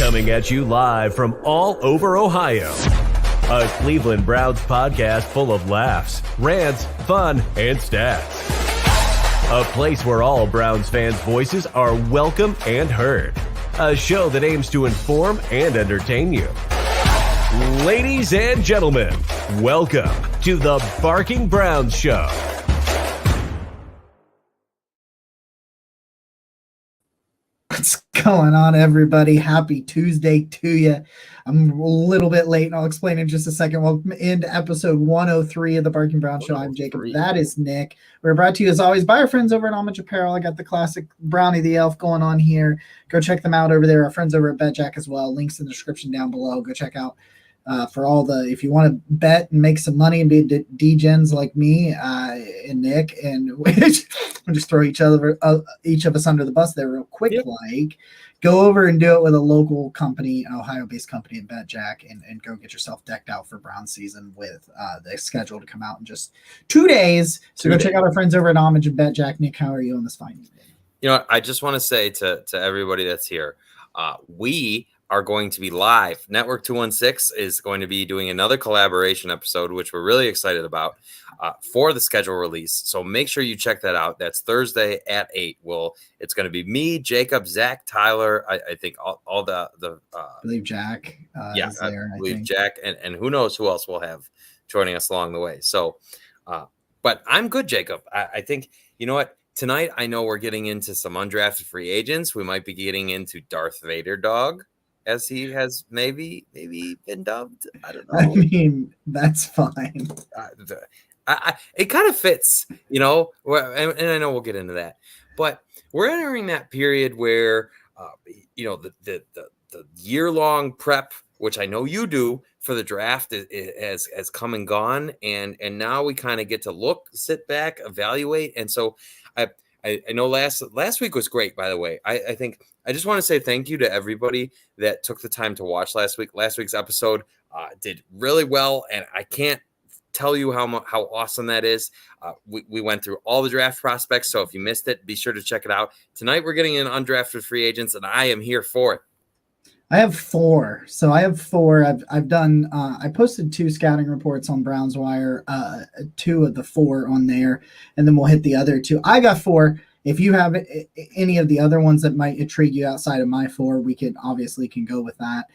Coming at you live from all over Ohio. A Cleveland Browns podcast full of laughs, rants, fun, and stats. A place where all Browns fans' voices are welcome and heard. A show that aims to inform and entertain you. Ladies and gentlemen, welcome to the Barking Browns Show. What's going on, everybody? Happy Tuesday to you. I'm a little bit late, and I'll explain in just a second. Welcome into episode 103 of the Barking Brown Show. I'm Jacob. That is Nick. We're brought to you, as always, by our friends over at Homage Apparel. I got the classic Brownie the Elf going on here. Go check them out over there. Our friends over at BetJack as well. Links in the description down below. Go check out for all the, if you want to bet and make some money and be degens like me and Nick, and we'll just throw each of us under the bus there real quick. Yep. Like, go over and do it with a local company, an Ohio-based company at BetJack, and go get yourself decked out for Brown season with the schedule to come out in just 2 days. So check out our friends over at Homage and BetJack. Nick, how are you on this fine evening? You know, I just want to say to everybody that's here, we are going to be live. Network 216 is going to be doing another collaboration episode, which we're really excited about for the schedule release. So make sure you check that out. That's Thursday at 8. It's going to be me, Jacob, Zach, Tyler. I think all the I believe Jack. Yeah, is there, I believe Jack, and who knows who else we'll have joining us along the way. So, but I'm good, Jacob. I think, you know what? Tonight, I know we're getting into some undrafted free agents. We might be getting into Darth Vader Dog, as he has maybe been dubbed. I don't know. I mean, that's fine. It kind of fits, you know, and I know we'll get into that. But we're entering that period where, you know, the year-long prep, which I know you do for the draft, has come and gone. And now we kind of get to sit back, evaluate. And so I know last week was great, by the way. I think I just want to say thank you to everybody that took the time to watch last week. Last week's episode did really well, and I can't tell you how awesome that is. We went through all the draft prospects, so if you missed it, be sure to check it out. Tonight we're getting in undrafted free agents, and I am here for it. I have 4. So I have 4. I've done I posted 2 scouting reports on Browns Wire, 2 of the 4 on there, and then we'll hit the other 2. I got 4. If you have any of the other ones that might intrigue you outside of my 4, we can go with that.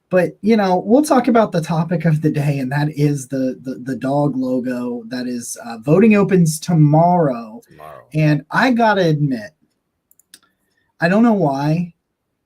But, you know, we'll talk about the topic of the day, and that is the dog logo. That is voting opens tomorrow. And I got to admit, I don't know why,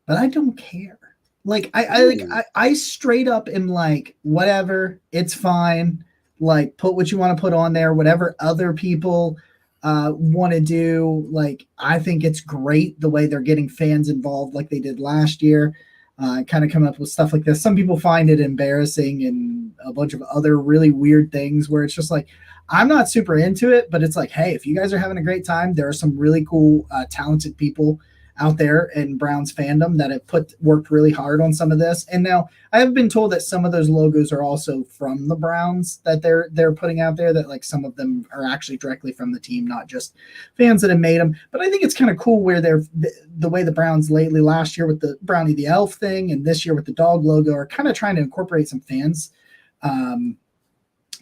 but I don't care. Like, I straight up am like, whatever, it's fine. Like, put what you want to put on there, whatever other people want to do. Like, I think it's great the way they're getting fans involved like they did last year. Kind of coming up with stuff like this. Some people find it embarrassing and a bunch of other really weird things where it's just like, I'm not super into it, but it's like, hey, if you guys are having a great time, there are some really cool, talented people out there in Browns fandom that have worked really hard on some of this. And now I have been told that some of those logos are also from the Browns that they're putting out there, that like some of them are actually directly from the team, not just fans that have made them. But I think it's kind of cool where the way the Browns lately, last year with the Brownie the Elf thing and this year with the dog logo, are kind of trying to incorporate some fans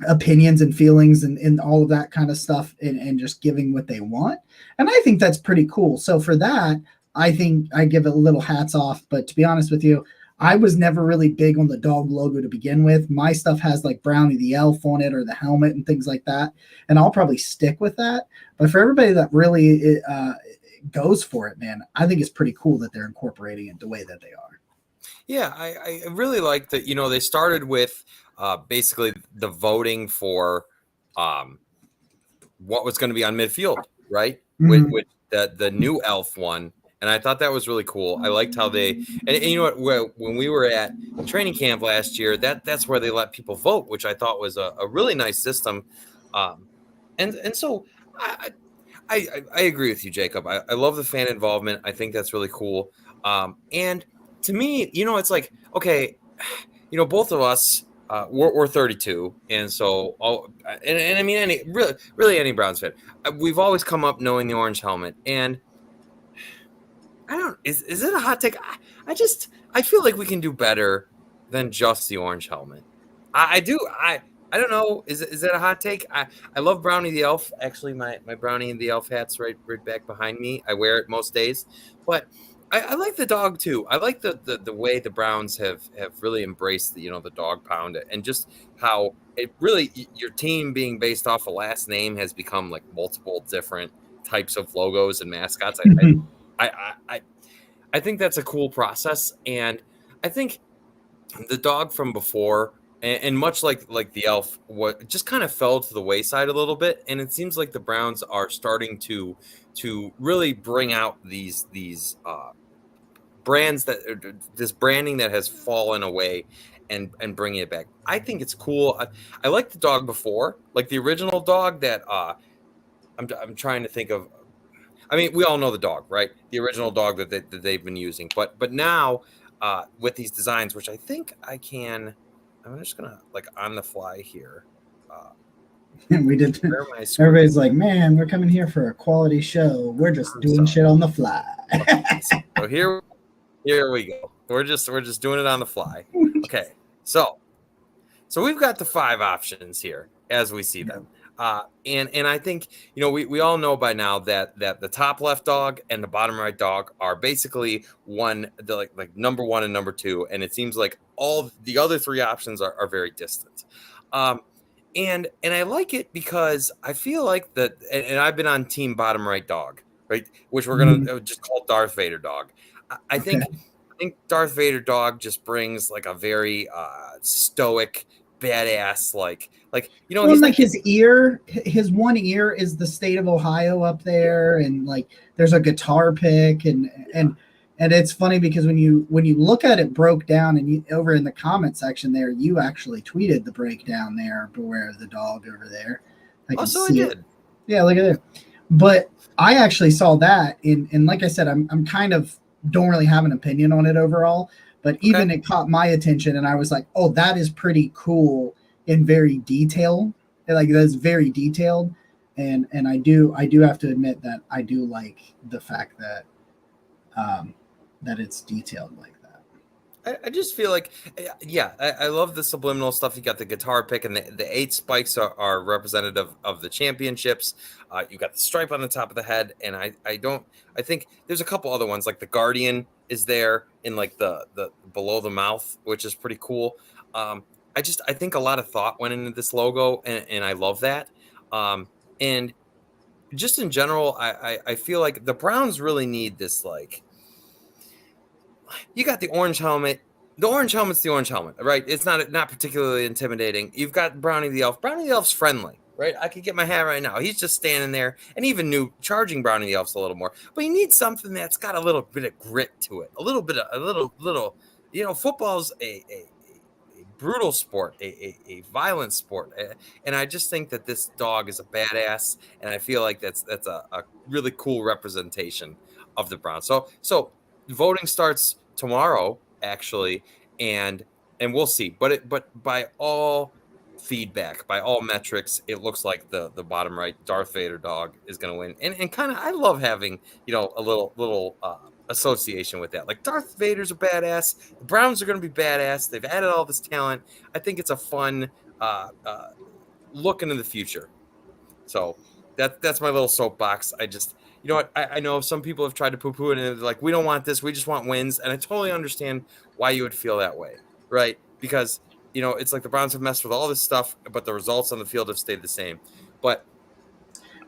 opinions and feelings and all of that kind of stuff and just giving what they want. And I think that's pretty cool. So for that, I think I give it a little hats off. But to be honest with you, I was never really big on the dog logo to begin with. My stuff has like Brownie the Elf on it or the helmet and things like that. And I'll probably stick with that. But for everybody that really goes for it, man, I think it's pretty cool that they're incorporating it the way that they are. Yeah, I really like that. You know, they started with basically the voting for what was going to be on midfield, right? Mm-hmm. With the new elf one. And I thought that was really cool. I liked how and you know what, when we were at training camp last year, that's where they let people vote, which I thought was a really nice system. And so I agree with you, Jacob. I love the fan involvement. I think that's really cool. And to me, you know, it's like, okay, you know, both of us, we're 32. And so, and I mean, really any Browns fan, we've always come up knowing the orange helmet. And Is it a hot take? I feel like we can do better than just the orange helmet. I do. I don't know. Is that a hot take? I love Brownie the Elf. Actually, my Brownie and the Elf hat's right back behind me. I wear it most days. But I like the dog too. I like the way the Browns have really embraced the dog pound, and just how it really, your team being based off a last name has become like multiple different types of logos and mascots. I think that's a cool process, and I think the dog from before, and much like the elf, what just kind of fell to the wayside a little bit, and it seems like the Browns are starting to really bring out these brands this branding that has fallen away, and bringing it back. I think it's cool. I like the dog before, like the original dog that I'm trying to think of. I mean, we all know the dog, right? The original dog that they've been using. But now with these designs, which I think I'm just going to, like, on the fly here. And we did. Everybody's like, man, we're coming here for a quality show. We're just doing shit on the fly. Okay, so here we go. We're just doing it on the fly. Okay. So we've got the 5 options here as we see them. And I think, we all know by now that the top left dog and the bottom right dog are basically like number 1 and number 2. And it seems like all the other 3 options are very distant. And I like it because I feel like and I've been on team bottom right dog, right? Which we're going to just call Darth Vader dog. I think Darth Vader dog just brings like a very stoic, badass, like well, he's like his one ear is the state of Ohio up there, and like there's a guitar pick, and it's funny because when you look at it broke down, and over in the comment section there, you actually tweeted the breakdown there, beware of the dog over there. I can see it. Yeah, look at it. But I actually saw that, and like I said, I'm kind of don't really have an opinion on it overall, but even it caught my attention, and I was like, oh, that is pretty cool and very detailed. Like, that's very detailed, and I do have to admit that I do like the fact that that it's detailed like that. I just feel like, I love the subliminal stuff. You got the guitar pick, and the 8 spikes are representative of the championships. You got the stripe on the top of the head, and I think there's a couple other ones, like the Guardian is there in like the below the mouth, which is pretty cool. I think a lot of thought went into this logo, and I love that. And just in general, I feel like the Browns really need this, like, you got the orange helmet. The orange helmet's the orange helmet, right? It's not particularly intimidating. You've got Brownie the Elf. Brownie the Elf's friendly, right? I could get my hat right now. He's just standing there, and even charging Brownie the Elf's a little more. But you need something that's got a little bit of grit to it, a little. Football's a brutal sport, a violent sport, and I just think that this dog is a badass, and I feel like that's a really cool representation of the Browns. So voting starts tomorrow, actually, and we'll see. But by all feedback, by all metrics, it looks like the bottom right Darth Vader dog is going to win. And kind of, I love having a little association with that. Like, Darth Vader's a badass. The Browns are going to be badass. They've added all this talent. I think it's a fun look into the future. So that's my little soapbox. I just, you know what? I know some people have tried to poo-poo it, and they're like, we don't want this. We just want wins. And I totally understand why you would feel that way, right? Because, it's like the Browns have messed with all this stuff, but the results on the field have stayed the same. But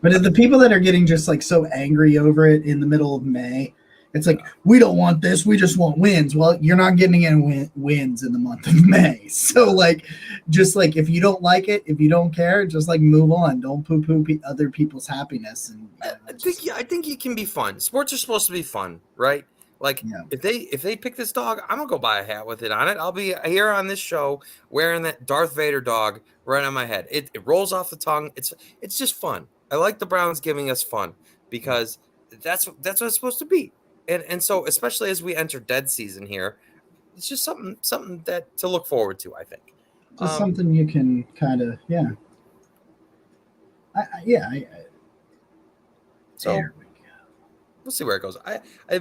the people that are getting just like so angry over it in the middle of May, it's like, we don't want this. We just want wins. Well, you're not getting any wins in the month of May. So, like, just like, if you don't like it, if you don't care, just like move on. Don't poo-poo other people's happiness. And I think it can be fun. Sports are supposed to be fun, right? Like, if they pick this dog, I'm gonna go buy a hat with it on it. I'll be here on this show wearing that Darth Vader dog right on my head. It rolls off the tongue. It's just fun. I like the Browns giving us fun, because that's what it's supposed to be. And so, especially as we enter dead season here, it's just something that to look forward to, I think. Just something you can kind of, So there we go. we'll see where it goes.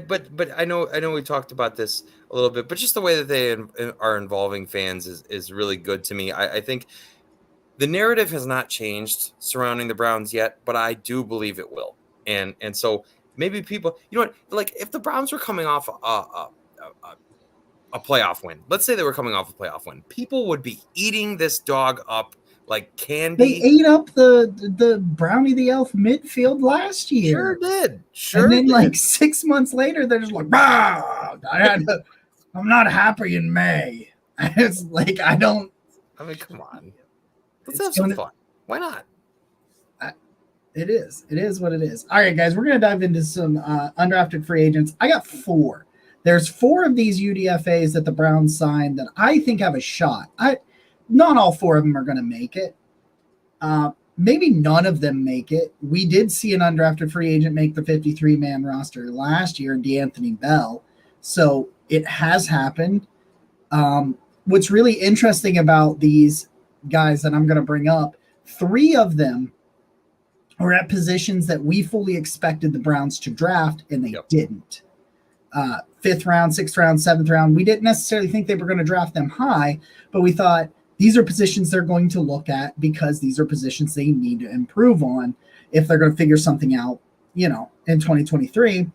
But I know we talked about this a little bit, but just the way that they are involving fans is really good to me. I think the narrative has not changed surrounding the Browns yet, but I do believe it will. And so maybe people, you know what, like if the Browns were coming off a playoff win, let's say they were coming off a playoff win, people would be eating this dog up like candy. They ate up the Brownie the Elf midfield last year. Sure did. And then like 6 months later, they're just like, bah! I'm not happy in May. It's like, I mean, come on. Let's have some fun. Why not? It is. It is what it is. All right, guys, we're going to dive into some undrafted free agents. I got 4. There's 4 of these UDFAs that the Browns signed that I think have a shot. Not all 4 of them are going to make it. Maybe none of them make it. We did see an undrafted free agent make the 53-man roster last year, D'Anthony Bell. So it has happened. What's really interesting about these guys that I'm going to bring up, 3 of them are at positions that we fully expected the Browns to draft, and they didn't. 5th round, 6th round, 7th round. We didn't necessarily think they were going to draft them high, but we thought these are positions they're going to look at because these are positions they need to improve on if they're going to figure something out, in 2023.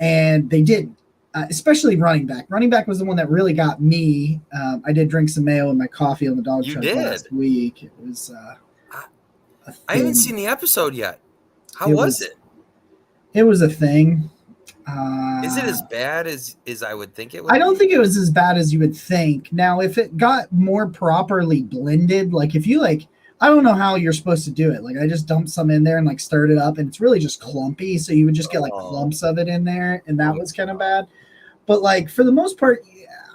And they didn't, especially running back. Running back was the one that really got me. I did drink some mayo in my coffee on the dog truck last week. It was I haven't seen the episode yet. How was it? It was a thing. Is it as bad as I would think it would? I don't think it was as bad as you would think. Now, if it got more properly blended, like if you I don't know how you're supposed to do it. Like I just dumped some in there and stirred it up, and it's really just clumpy. So you would just get clumps of it in there, and that was kind of bad. But for the most part,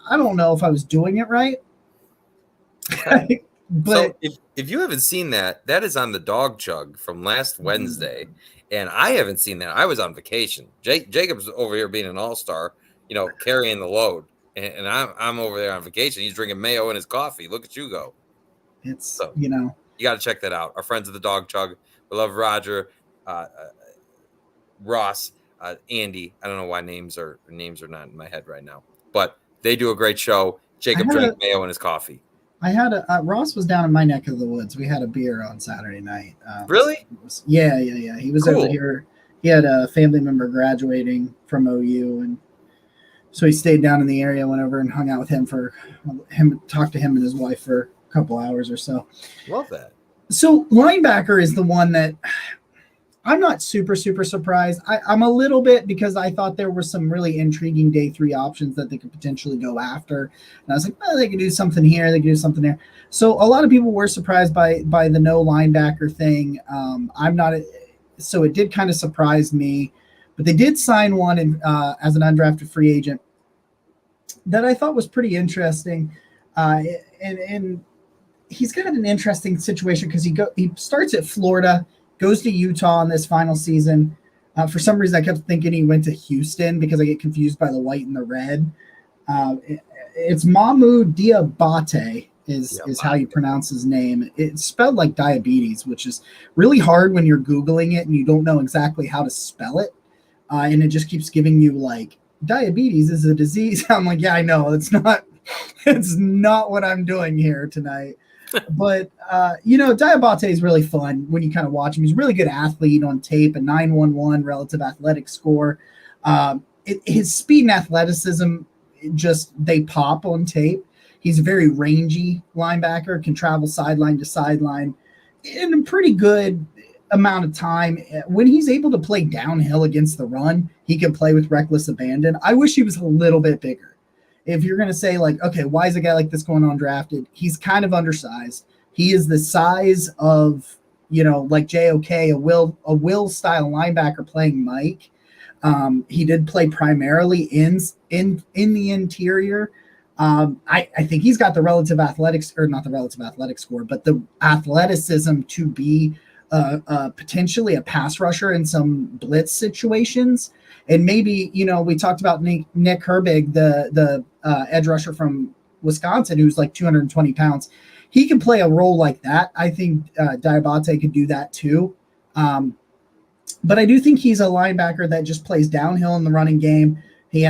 I don't know if I was doing it right. Okay. But so if you haven't seen that is on the Dog Chug from last Wednesday. And I haven't seen that. I was on vacation. Jacob's over here being an all-star, carrying the load. And I'm over there on vacation. He's drinking mayo in his coffee. Look at you go. It's, you got to check that out. Our friends at the Dog Chug. We love Roger, Ross, Andy. I don't know why names are not in my head right now. But they do a great show. Jacob drank mayo in his coffee. I had Ross was down in my neck of the woods. We had a beer on Saturday night. Really? Yeah. He was over here. He had a family member graduating from OU, and so he stayed down in the area. Went over and hung out with him talked to him and his wife for a couple hours or so. Love that. So linebacker is the one that I'm not super surprised. I'm a little bit, because I thought there were some really intriguing day 3 options that they could potentially go after. And I was like, they could do something here. They could do something there. So a lot of people were surprised by the no linebacker thing. I'm not. So it did kind of surprise me. But they did sign one as an undrafted free agent that I thought was pretty interesting. And he's got an interesting situation because he starts at Florida, goes to Utah in this final season. For some reason, I kept thinking he went to Houston because I get confused by the white and the red. It's Mamu Diabate is how you pronounce his name. It's spelled like diabetes, which is really hard when you're Googling it and you don't know exactly how to spell it. And it just keeps giving you diabetes is a disease. I'm like, yeah, I know. It's not what I'm doing here tonight. But, Diabate is really fun when you kind of watch him. He's a really good athlete on tape, a 9.11 relative athletic score. His speed and athleticism, they pop on tape. He's a very rangy linebacker, can travel sideline to sideline in a pretty good amount of time. When he's able to play downhill against the run, he can play with reckless abandon. I wish he was a little bit bigger. If you're going to say okay, why is a guy like this going undrafted? He's kind of undersized. He is the size of, JOK, a Will style linebacker playing Mike. He did play primarily in the interior. I think he's got the relative athletics, or not the relative athletic score, but the athleticism to be potentially a pass rusher in some blitz situations. And maybe, we talked about Nick Herbig, the edge rusher from Wisconsin, who's 220 pounds. He can play a role like that. I think Diabate could do that too. But I do think he's a linebacker that just plays downhill in the running game. He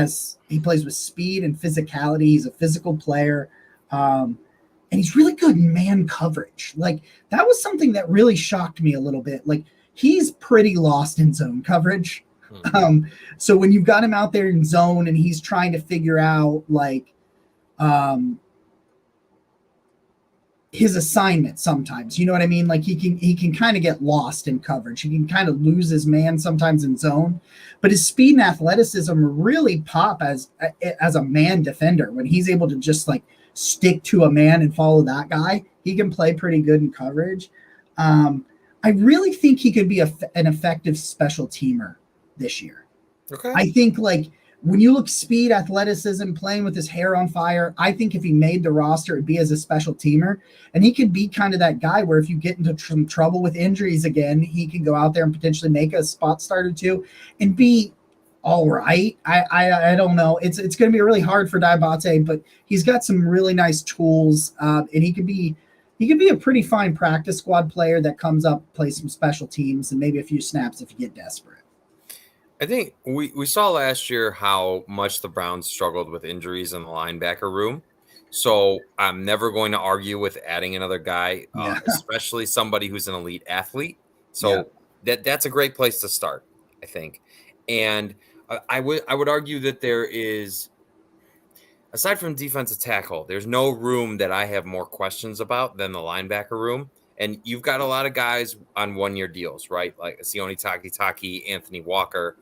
plays with speed and physicality. He's a physical player. And he's really good in man coverage. Like, that was something that really shocked me a little bit. Like, he's pretty lost in zone coverage. So when you've got him out there in zone and he's trying to figure out, like, his assignment sometimes, you know what I mean? Like, he can kind of get lost in coverage. He can kind of lose his man sometimes in zone, but his speed and athleticism really pop as a man defender. When he's able to just like stick to a man and follow that guy, he can play pretty good in coverage. I really think he could be an effective special teamer this year. Okay. I think, like, when you look speed, athleticism, playing with his hair on fire, I think if he made the roster, it'd be as a special teamer. And he could be kind of that guy where if you get into some trouble with injuries again, he can go out there and potentially make a spot start or two and be all right. I don't know. It's going to be really hard for Diabate, but he's got some really nice tools, and he could be a pretty fine practice squad player that comes up, plays some special teams, and maybe a few snaps if you get desperate. I think we saw last year how much the Browns struggled with injuries in the linebacker room. So I'm never going to argue with adding another guy, especially somebody who's an elite athlete. So that's a great place to start, I think. And I would argue that there is, aside from defensive tackle, there's no room that I have more questions about than the linebacker room. And you've got a lot of guys on one-year deals, right? Like Sione Takitaki, Anthony Walker,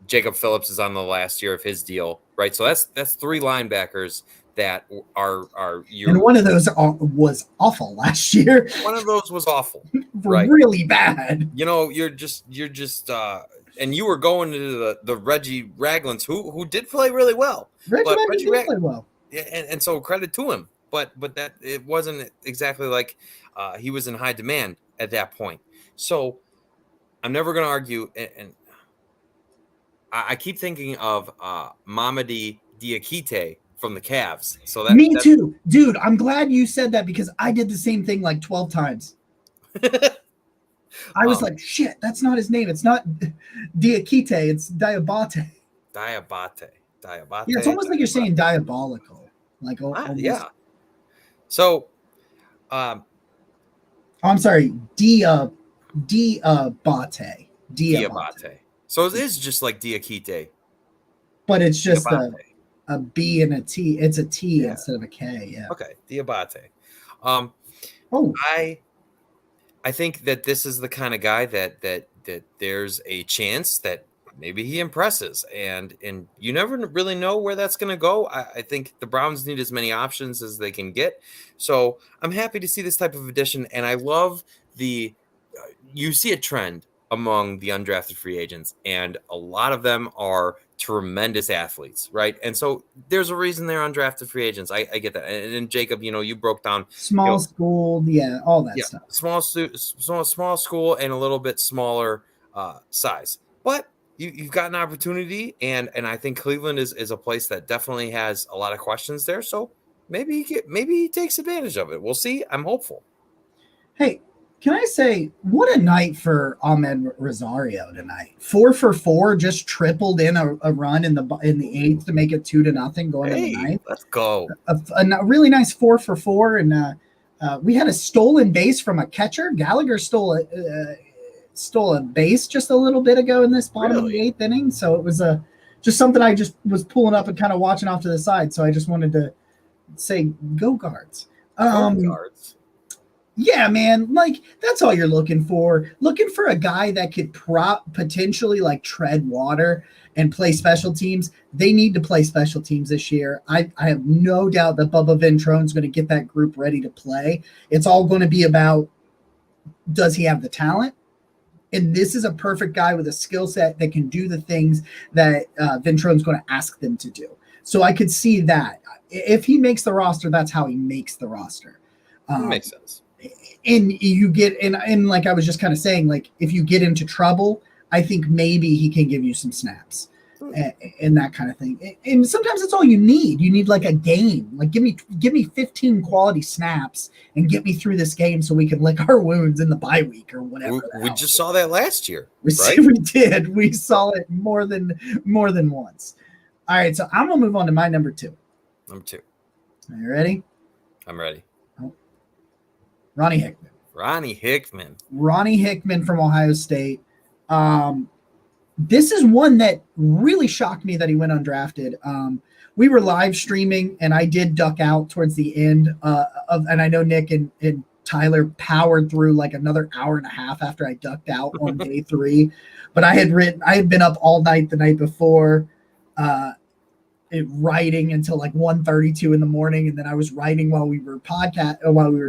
Jacob Phillips is on the last year of his deal, right? So that's three linebackers that are your. And one of those was awful last year. One of those was awful, right? Really bad. You know, you're just, and you were going to the Reggie Raglands, who did play really well. Reggie did play well, and so credit to him. But that it wasn't exactly like he was in high demand at that point. So I'm never going to argue. And I keep thinking of Mamadi Diakite from the Cavs. So me too, dude. I'm glad you said that because I did the same thing like 12 times. I was like, shit, that's not his name. It's not Diakite. It's Diabate. Diabate. Yeah, it's almost like you're saying diabolical. Like, yeah. So, I'm sorry, Diabate. So it is just like Diakite, but it's just a B and a T. It's a T instead of a K. Yeah. Okay, Diabate. I think that this is the kind of guy that there's a chance that maybe he impresses, and you never really know where that's going to go. I think the Browns need as many options as they can get. So I'm happy to see this type of addition, and I love you see a trend among the undrafted free agents, and a lot of them are tremendous athletes, right? And so there's a reason they're undrafted free agents. I get that. And Jacob, you broke down small school, all that stuff. Small school and a little bit smaller size, but you've got an opportunity, and I think Cleveland is a place that definitely has a lot of questions there. So maybe he takes advantage of it. We'll see. I'm hopeful. Hey, can I say what a night for Ahmed Rosario tonight? 4 for 4, just tripled in a run in the 8th to make it 2-0 going in the 9th. Let's go. A really nice 4 for 4, and we had a stolen base from a catcher. Gallagher stole a base just a little bit ago in this bottom of the 8th inning. So it was just something I just was pulling up and kind of watching off to the side. So I just wanted to say, go Guards. Go Guards. Yeah, man. Like, that's all you're looking for. Looking for a guy that could potentially like tread water and play special teams. They need to play special teams this year. I have no doubt that Bubba Ventrone's going to get that group ready to play. It's all going to be about, does he have the talent? And this is a perfect guy with a skill set that can do the things that Ventrone's going to ask them to do. So I could see that. If he makes the roster, that's how he makes the roster. Makes sense. And you get, and like I was just kind of saying, like if you get into trouble, I think maybe he can give you some snaps. and that kind of thing. And sometimes it's all you need. You need like a game. Like give me 15 quality snaps and get me through this game so we can lick our wounds in the bye week or whatever. We just saw that last year. We did. We saw it more than once. All right, so I'm gonna move on to my number 2. Number 2. Are you ready? I'm ready. Ronnie Hickman. Ronnie Hickman from Ohio State. This is one that really shocked me that he went undrafted. We were live streaming, and I did duck out towards the end and I know Nick and Tyler powered through like another hour and a half after I ducked out on day 3. But I had been up all night the night before, writing until like 1:32 in the morning, and then I was writing while we were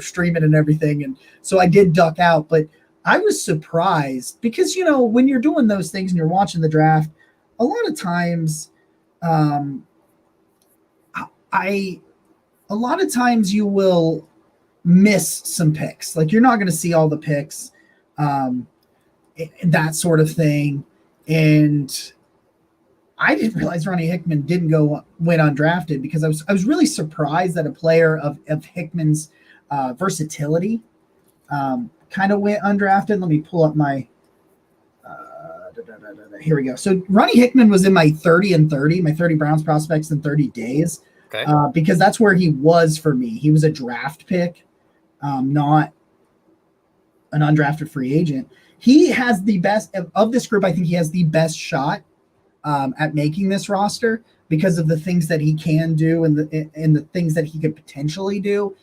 streaming and everything, and so I did duck out. But I was surprised because, when you're doing those things and you're watching the draft, a lot of times, you will miss some picks. Like you're not going to see all the picks, that sort of thing. And I didn't realize Ronnie Hickman went undrafted because I was really surprised that a player of Hickman's versatility kind of went undrafted. Let me pull up my here we go. So Ronnie Hickman was in my 30 and 30, my 30 Browns prospects in 30 days. Okay. Because that's where he was for me. He was a draft pick, not an undrafted free agent. He has the best of this group. I think he has the best shot at making this roster because of the things that he can do and the things that he could potentially do.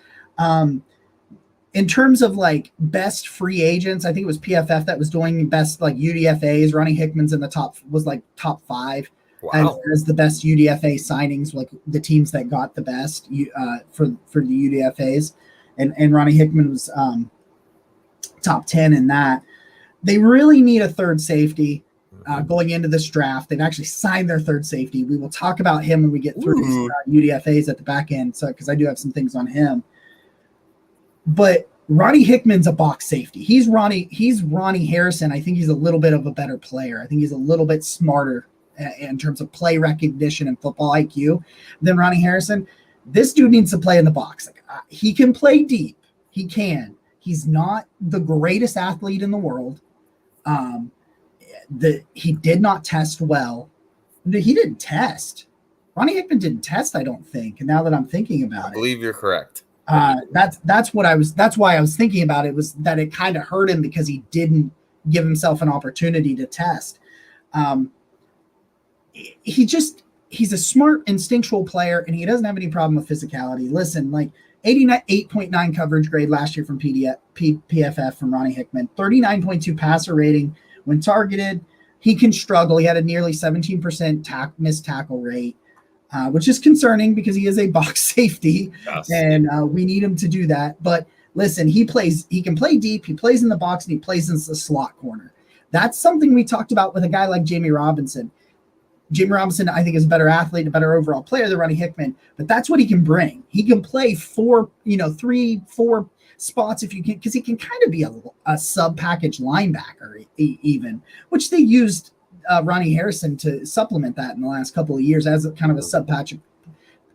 In terms of like best free agents, I think it was PFF that was doing best like UDFAs. Ronnie Hickman's in the top 5. Wow. As the best UDFA signings, like the teams that got the best for the UDFAs, and Ronnie Hickman was top 10 in that. They really need a third safety going into this draft. They've actually signed their third safety. We will talk about him when we get through UDFAs at the back end, so because I do have some things on him. But Ronnie Hickman's a box safety. He's Ronnie Harrison. I think he's a little bit of a better player. I think he's a little bit smarter in terms of play recognition and football IQ than Ronnie Harrison. This dude needs to play in the box. Like, he can play deep. He can. He's not the greatest athlete in the world. He did not test well. He didn't test. Ronnie Hickman didn't test, I don't think. And now that I'm thinking about it, I believe you're correct. That's why I was thinking about it, was that it kind of hurt him because he didn't give himself an opportunity to test. He's a smart, instinctual player, and he doesn't have any problem with physicality. Listen, like 8.9 coverage grade last year from PFF from Ronnie Hickman, 39.2 passer rating when targeted. He can struggle. He had a nearly 17% missed tackle rate, which is concerning because he is a box safety, yes. And we need him to do that. But listen, he can play deep, he plays in the box, and he plays in the slot corner. That's something we talked about with a guy like Jamie Robinson. Jamie Robinson, I think, is a better athlete, a better overall player than Ronnie Hickman, but that's what he can bring. He can play 3, 4 spots if you can, because he can kind of be a sub-package linebacker even, which they used Ronnie Harrison to supplement that in the last couple of years as a kind of a sub-package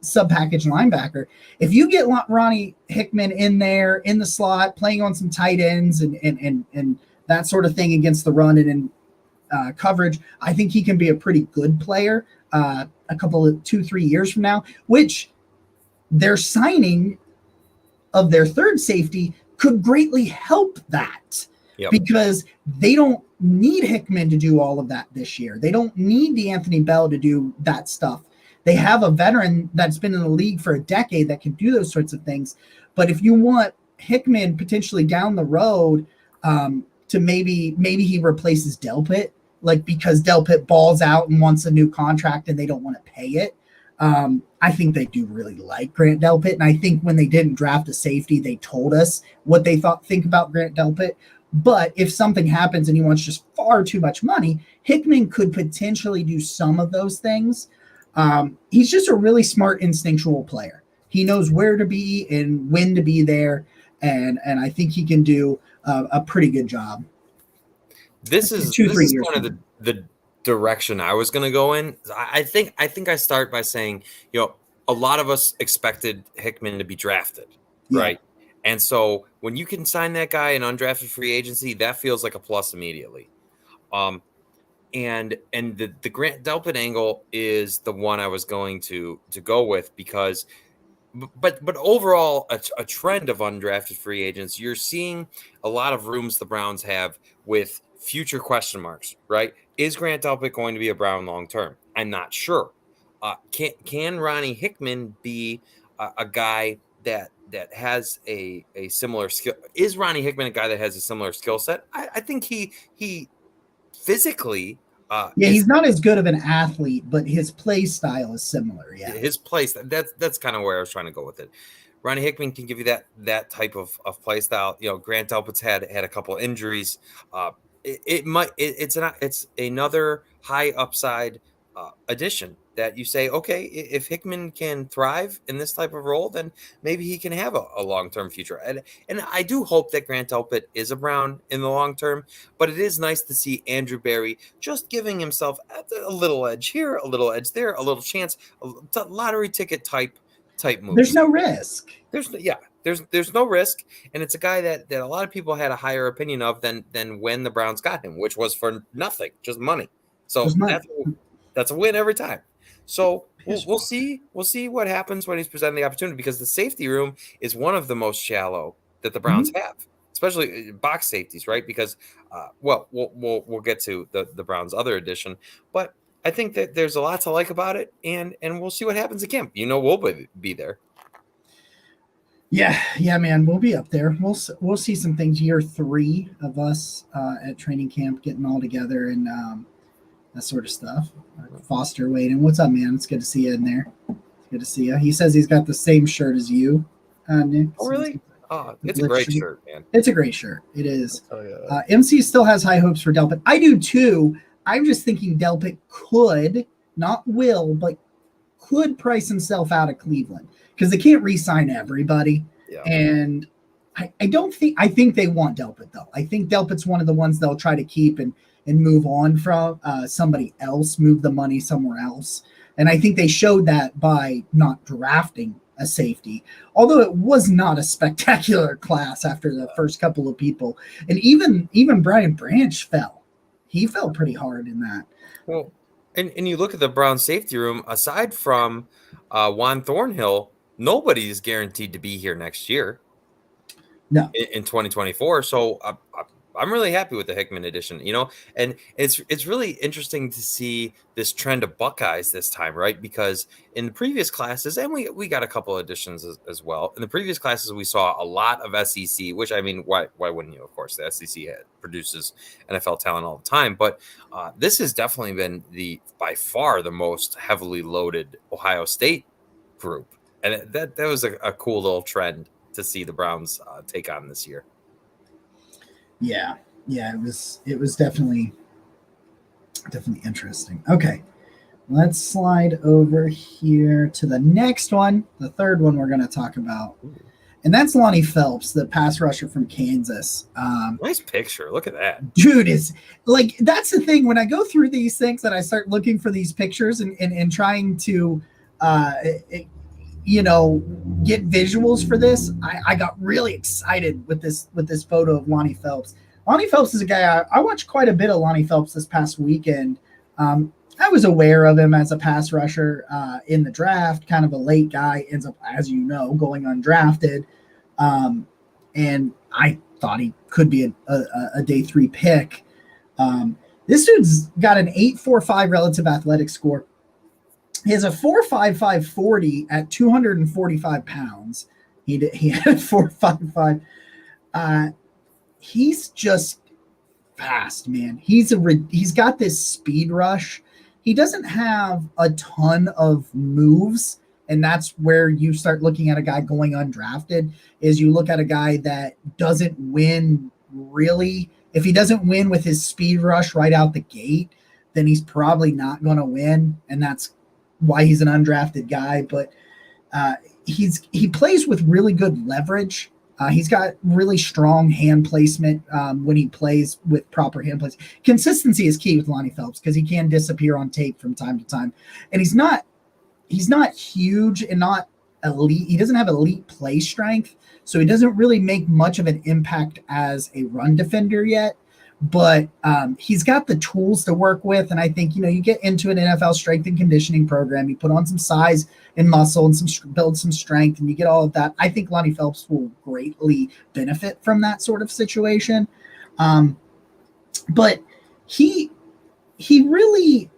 linebacker. If you get Ronnie Hickman in there in the slot, playing on some tight ends and that sort of thing against the run and in coverage, I think he can be a pretty good player a couple of 2-3 years from now, which their signing of their third safety could greatly help that. Yep. Because they don't need Hickman to do all of that this year. They don't need DeAnthony Bell to do that stuff. They have a veteran that's been in the league for a decade that can do those sorts of things. But if you want Hickman potentially down the road to maybe he replaces Delpit, like because Delpit balls out and wants a new contract and they don't want to pay it. I think they do really like Grant Delpit. And I think when they didn't draft a safety, they told us what they think about Grant Delpit. But if something happens and he wants just far too much money, Hickman could potentially do some of those things. He's just a really smart, instinctual player. He knows where to be and when to be there. And I think he can do a pretty good job. This is kind of direction I was going to go in. I think I start by saying, a lot of us expected Hickman to be drafted, right? And so when you can sign that guy in undrafted free agency, that feels like a plus immediately. And the Grant Delpit angle is the one I was going to go with because, but overall, a trend of undrafted free agents, you're seeing a lot of rooms the Browns have with future question marks, right? Is Grant Delpit going to be a Brown long term? I'm not sure. Can Ronnie Hickman be a guy that has a similar skill? Is Ronnie Hickman a guy that has a similar skill set? I think he physically, he's not as good of an athlete, but his play style is similar. Yeah, his place. That's kind of where I was trying to go with it. Ronnie Hickman can give you that type of play style. Grant Delpit's had a couple of injuries. It's another high upside addition that you say, okay, if Hickman can thrive in this type of role, then maybe he can have a long-term future. And I do hope that Grant Delpit is a Brown in the long term, but it is nice to see Andrew Berry just giving himself a little edge here, a little edge there, a little chance, a lottery ticket type move. There's no risk. There's no risk, and it's a guy that a lot of people had a higher opinion of than when the Browns got him, which was for nothing, just money. So that's a win every time. So we'll see what happens when he's presented the opportunity, because the safety room is one of the most shallow that the Browns have, especially box safeties, right? Because we'll get to the Browns' other addition, but I think that there's a lot to like about it, and we'll see what happens at camp. We'll be there. Yeah, man, we'll be up there. We'll see some things. Year 3 of us at training camp, getting all together and that sort of stuff. Foster waiting. What's up, man? It's good to see you in there. It's good to see you. He says he's got the same shirt as you, Nick. Oh, really? Oh, it's a great shirt, man. It's a great shirt. It is. MC still has high hopes for Delpit. I do too. I'm just thinking Delpit could, not will, but could price himself out of Cleveland because they can't re-sign everybody. Yeah. And I think they want Delpit, though. I think Delpit's one of the ones they'll try to keep and move on from somebody else, move the money somewhere else. And I think they showed that by not drafting a safety, although it was not a spectacular class after the first couple of people. And even Brian Branch fell. He fell pretty hard in that. Well, and you look at the Brown safety room, aside from Juan Thornhill, nobody's guaranteed to be here next year. No. In 2024. So I'm really happy with the Hickman edition, and it's really interesting to see this trend of Buckeyes this time, right? Because in the previous classes, and we got a couple of editions as well. In the previous classes, we saw a lot of SEC, which, I mean, why wouldn't you? Of course, the SEC produces NFL talent all the time, but this has definitely been by far the most heavily loaded Ohio State group, and that was a cool little trend to see the Browns take on this year. Yeah, it was definitely interesting. Okay, let's slide over here to the next one, the third one we're going to talk about, and that's Lonnie Phelps, the pass rusher from Kansas. Nice picture. Look at that, dude. Is like, that's the thing when I go through these things that I start looking for these pictures and trying to get visuals for this. I got really excited with this photo of Lonnie Phelps. Lonnie Phelps is a guy I watched quite a bit of Lonnie Phelps this past weekend. I was aware of him as a pass rusher in the draft, kind of a late guy, ends up, as you know, going undrafted. And I thought he could be a day 3 pick. This dude's got an 8.45 relative athletic score. He has a 4.55 40 at 245 pounds. He had 4.55. He's just fast, man. He's got this speed rush. He doesn't have a ton of moves, and that's where you start looking at a guy going undrafted. Is you look at a guy that doesn't win really. If he doesn't win with his speed rush right out the gate, then he's probably not going to win, and that's why he's an undrafted guy. But he plays with really good leverage. He's got really strong hand placement when he plays with proper hand placement. Consistency is key with Lonnie Phelps because he can disappear on tape from time to time. And he's not huge and not elite. He doesn't have elite play strength, so he doesn't really make much of an impact as a run defender yet. But he's got the tools to work with, and I think you get into an NFL strength and conditioning program, you put on some size and muscle and build some strength, and you get all of that. I think Lonnie Phelps will greatly benefit from that sort of situation. But he really,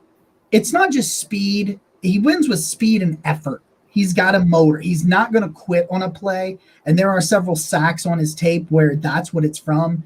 it's not just speed. He wins with speed and effort. He's got a motor. He's not going to quit on a play, and there are several sacks on his tape where that's what it's from.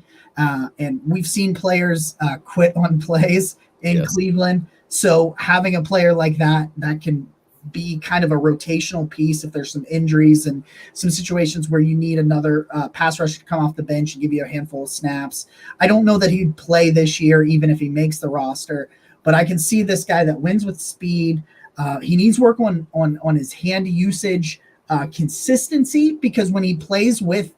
And we've seen players quit on plays in Cleveland. So having a player like that can be kind of a rotational piece if there's some injuries and some situations where you need another pass rusher to come off the bench and give you a handful of snaps. I don't know that he'd play this year, even if he makes the roster, but I can see this guy that wins with speed. He needs work on his hand usage consistency, because when he plays with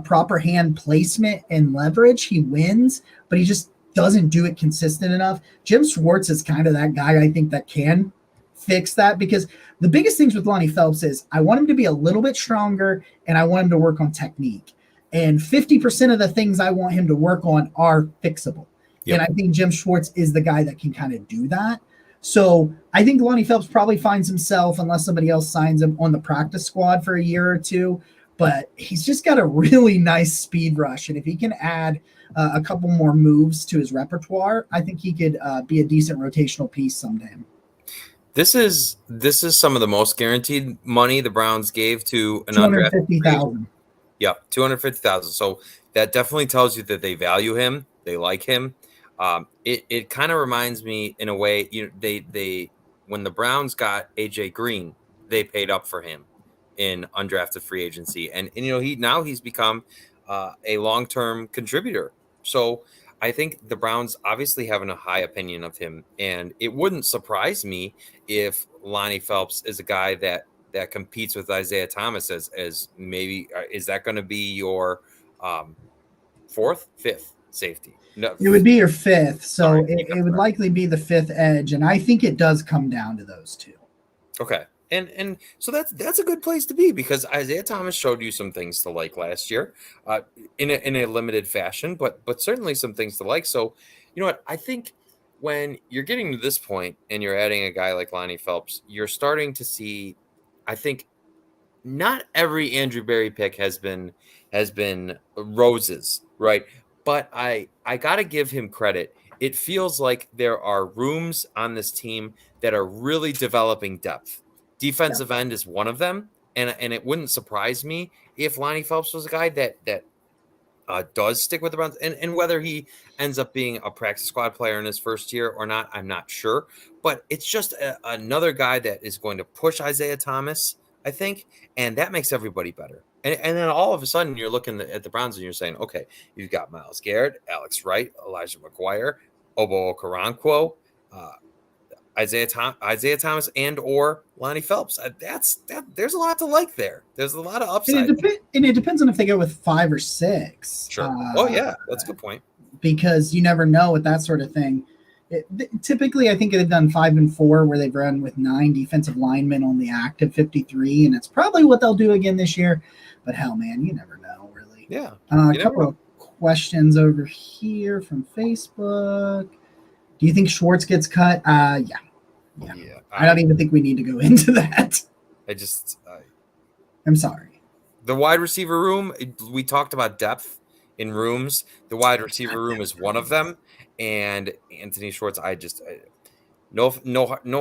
proper hand placement and leverage, he wins, but he just doesn't do it consistent enough. Jim Schwartz is kind of that guy, I think, that can fix that, because the biggest things with Lonnie Phelps is I want him to be a little bit stronger and I want him to work on technique. And 50% of the things I want him to work on are fixable. Yep. And I think Jim Schwartz is the guy that can kind of do that. So I think Lonnie Phelps probably finds himself, unless somebody else signs him, on the practice squad for a year or two. But he's just got a really nice speed rush. And if he can add a couple more moves to his repertoire, I think he could be a decent rotational piece someday. This is some of the most guaranteed money the Browns gave to an undrafted. $250,000. Yeah, $250,000. So that definitely tells you that they value him. They like him. It kind of reminds me in a way, they when the Browns got AJ Green, they paid up for him in undrafted free agency, and he's become a long-term contributor. So I think the Browns obviously having a high opinion of him, and it wouldn't surprise me if Lonnie Phelps is a guy that competes with Isaiah Thomas as maybe is that going to be your fourth, fifth safety? No, it would be your fifth, so it would likely be the fifth edge, and I think it does come down to those two. Okay. And so that's a good place to be, because Isaiah Thomas showed you some things to like last year in a limited fashion, but certainly some things to like. So, you know what? I think when you're getting to this point and you're adding a guy like Lonnie Phelps, you're starting to see, I think, not every Andrew Berry pick has been roses, right? But I got to give him credit. It feels like there are rooms on this team that are really developing depth. Defensive end is one of them, and it wouldn't surprise me if Lonnie Phelps was a guy that does stick with the Browns, and whether he ends up being a practice squad player in his first year or not, I'm not sure. But it's just another guy that is going to push Isaiah Thomas, I think, and that makes everybody better. And then all of a sudden you're looking at the Browns and you're saying, okay, you've got Myles Garrett, Alex Wright, Elijah McGuire, Obo Okoronkwo, Isaiah Thomas, and or Lonnie Phelps. There's a lot to like there. There's a lot of upside. And it depends on if they go with 5 or 6. Sure. That's a good point. Because you never know with that sort of thing. Typically, I think they've done 5 and 4, where they've run with 9 defensive linemen on the active 53, and it's probably what they'll do again this year. But hell, man, you never know, really. Yeah. A couple of questions over here from Facebook. Do you think Schwartz gets cut? Yeah. I don't even think we need to go into that. I'm sorry. The wide receiver room, we talked about depth in rooms. The wide receiver room is one of them. And Anthony Schwartz, no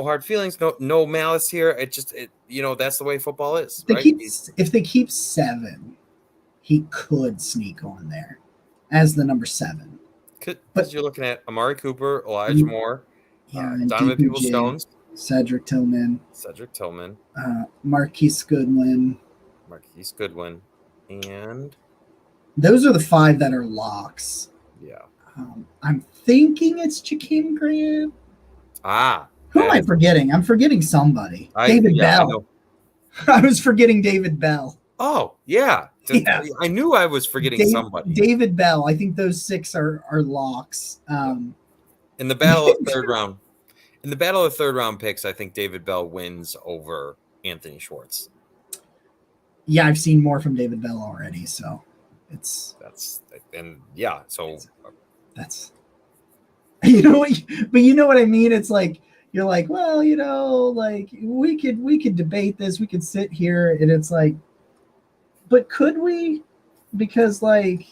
hard feelings, no malice here. That's the way football is. If they keep 7, he could sneak on there as the number 7. But you're looking at Amari Cooper, Elijah Moore, Donovan Peoples-Jones, Cedric Tillman, Marquise Goodwin, and those are the 5 that are locks. Yeah. I'm thinking it's Jakeem Grant. Who am I forgetting? I'm forgetting somebody. David Bell. I was forgetting David Bell. Oh, yeah. Yeah. I knew I was forgetting somebody. David Bell. I think those 6 are locks. In the battle of third round. In the battle of third round picks, I think David Bell wins over Anthony Schwartz. Yeah, I've seen more from David Bell already, so that's you know what, but you know what I mean. It's like you're like, well, you know, like we could debate this, we could sit here, and it's like, but could we? Because like,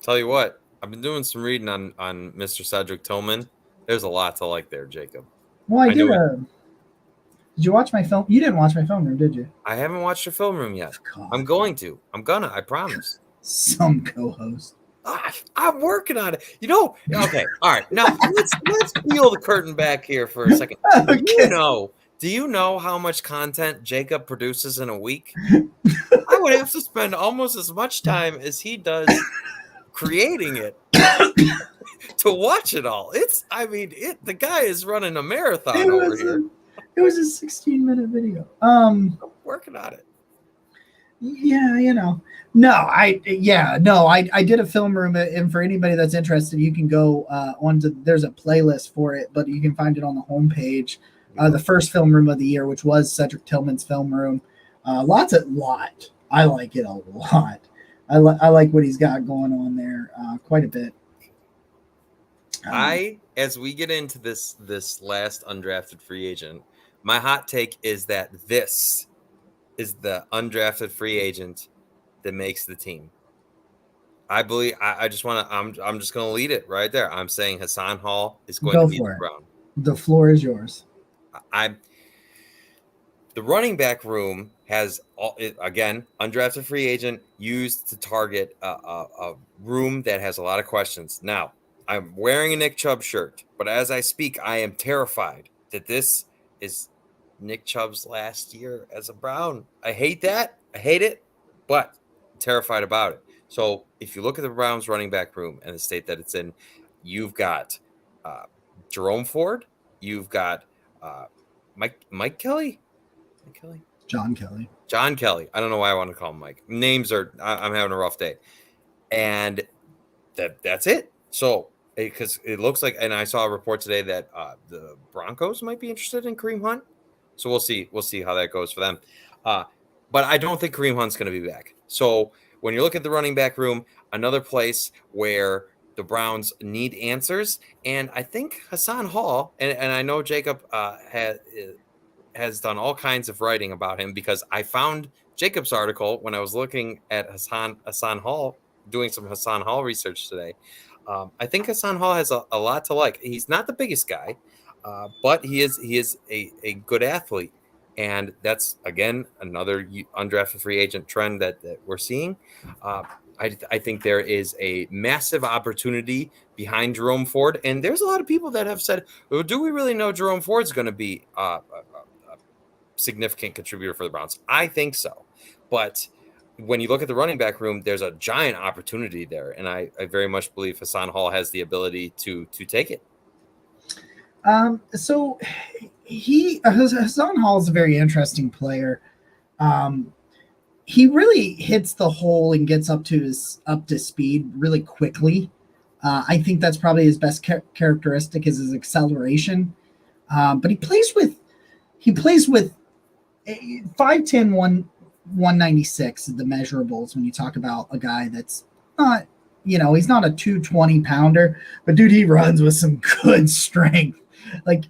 tell you what, I've been doing some reading on Mr. Cedric Tillman. There's a lot to like there, Jacob. Well, did you watch my film? You didn't watch my film room, did you? I haven't watched your film room yet. God. I'm going to. I promise. Some co-host. I'm working on it. You know, okay. All right. Now let's peel the curtain back here for a second. Okay. Do you know how much content Jacob produces in a week? I would have to spend almost as much time as he does creating it to watch it all. The guy is running a marathon over here. It was a 16-minute video. I'm working on it. Yeah, you know. No, I did a film room, and for anybody that's interested, you can go there's a playlist for it, but you can find it on the homepage. The first film room of the year, which was Cedric Tillman's film room. I like it a lot. I like what he's got going on there quite a bit. As we get into this last undrafted free agent, my hot take is that this is the undrafted free agent that makes the team. I believe I'm just going to lead it right there. I'm saying Hassan Hall is going to be the Brown. The floor is yours. The running back room has again, undrafted free agent used to target a room that has a lot of questions. Now, I'm wearing a Nick Chubb shirt, but as I speak, I am terrified that this is Nick Chubb's last year as a Brown. I hate that. I hate it, but I'm terrified about it. So if you look at the Browns running back room and the state that it's in, you've got Jerome Ford, you've got Mike Kelly, John Kelly. I don't know why I want to call him Mike. I'm having a rough day, and that's it. So because it looks like, and I saw a report today that the Broncos might be interested in Kareem Hunt. So we'll see how that goes for them. But I don't think Kareem Hunt's going to be back. So when you look at the running back room, another place where the Browns need answers, and I think Hassan Hall, and I know Jacob has done all kinds of writing about him, because I found Jacob's article when I was looking at Hassan Hall, doing some Hassan Hall research today. I think Hassan Hall has a lot to like. He's not the biggest guy, but he is a good athlete. And that's, again, another undrafted free agent trend that we're seeing. I think there is a massive opportunity behind Jerome Ford. And there's a lot of people that have said, well, do we really know Jerome Ford's going to be a significant contributor for the Browns? I think so. But when you look at the running back room, there's a giant opportunity there. And I very much believe Hassan Hall has the ability to take it. So Hassan Hall is a very interesting player. He really hits the hole and gets up to speed really quickly. I think that's probably his best characteristic is his acceleration. But he plays with 5'10", 196 the measurables when you talk about a guy that's not, he's not a 220 pounder, but dude, he runs with some good strength. Like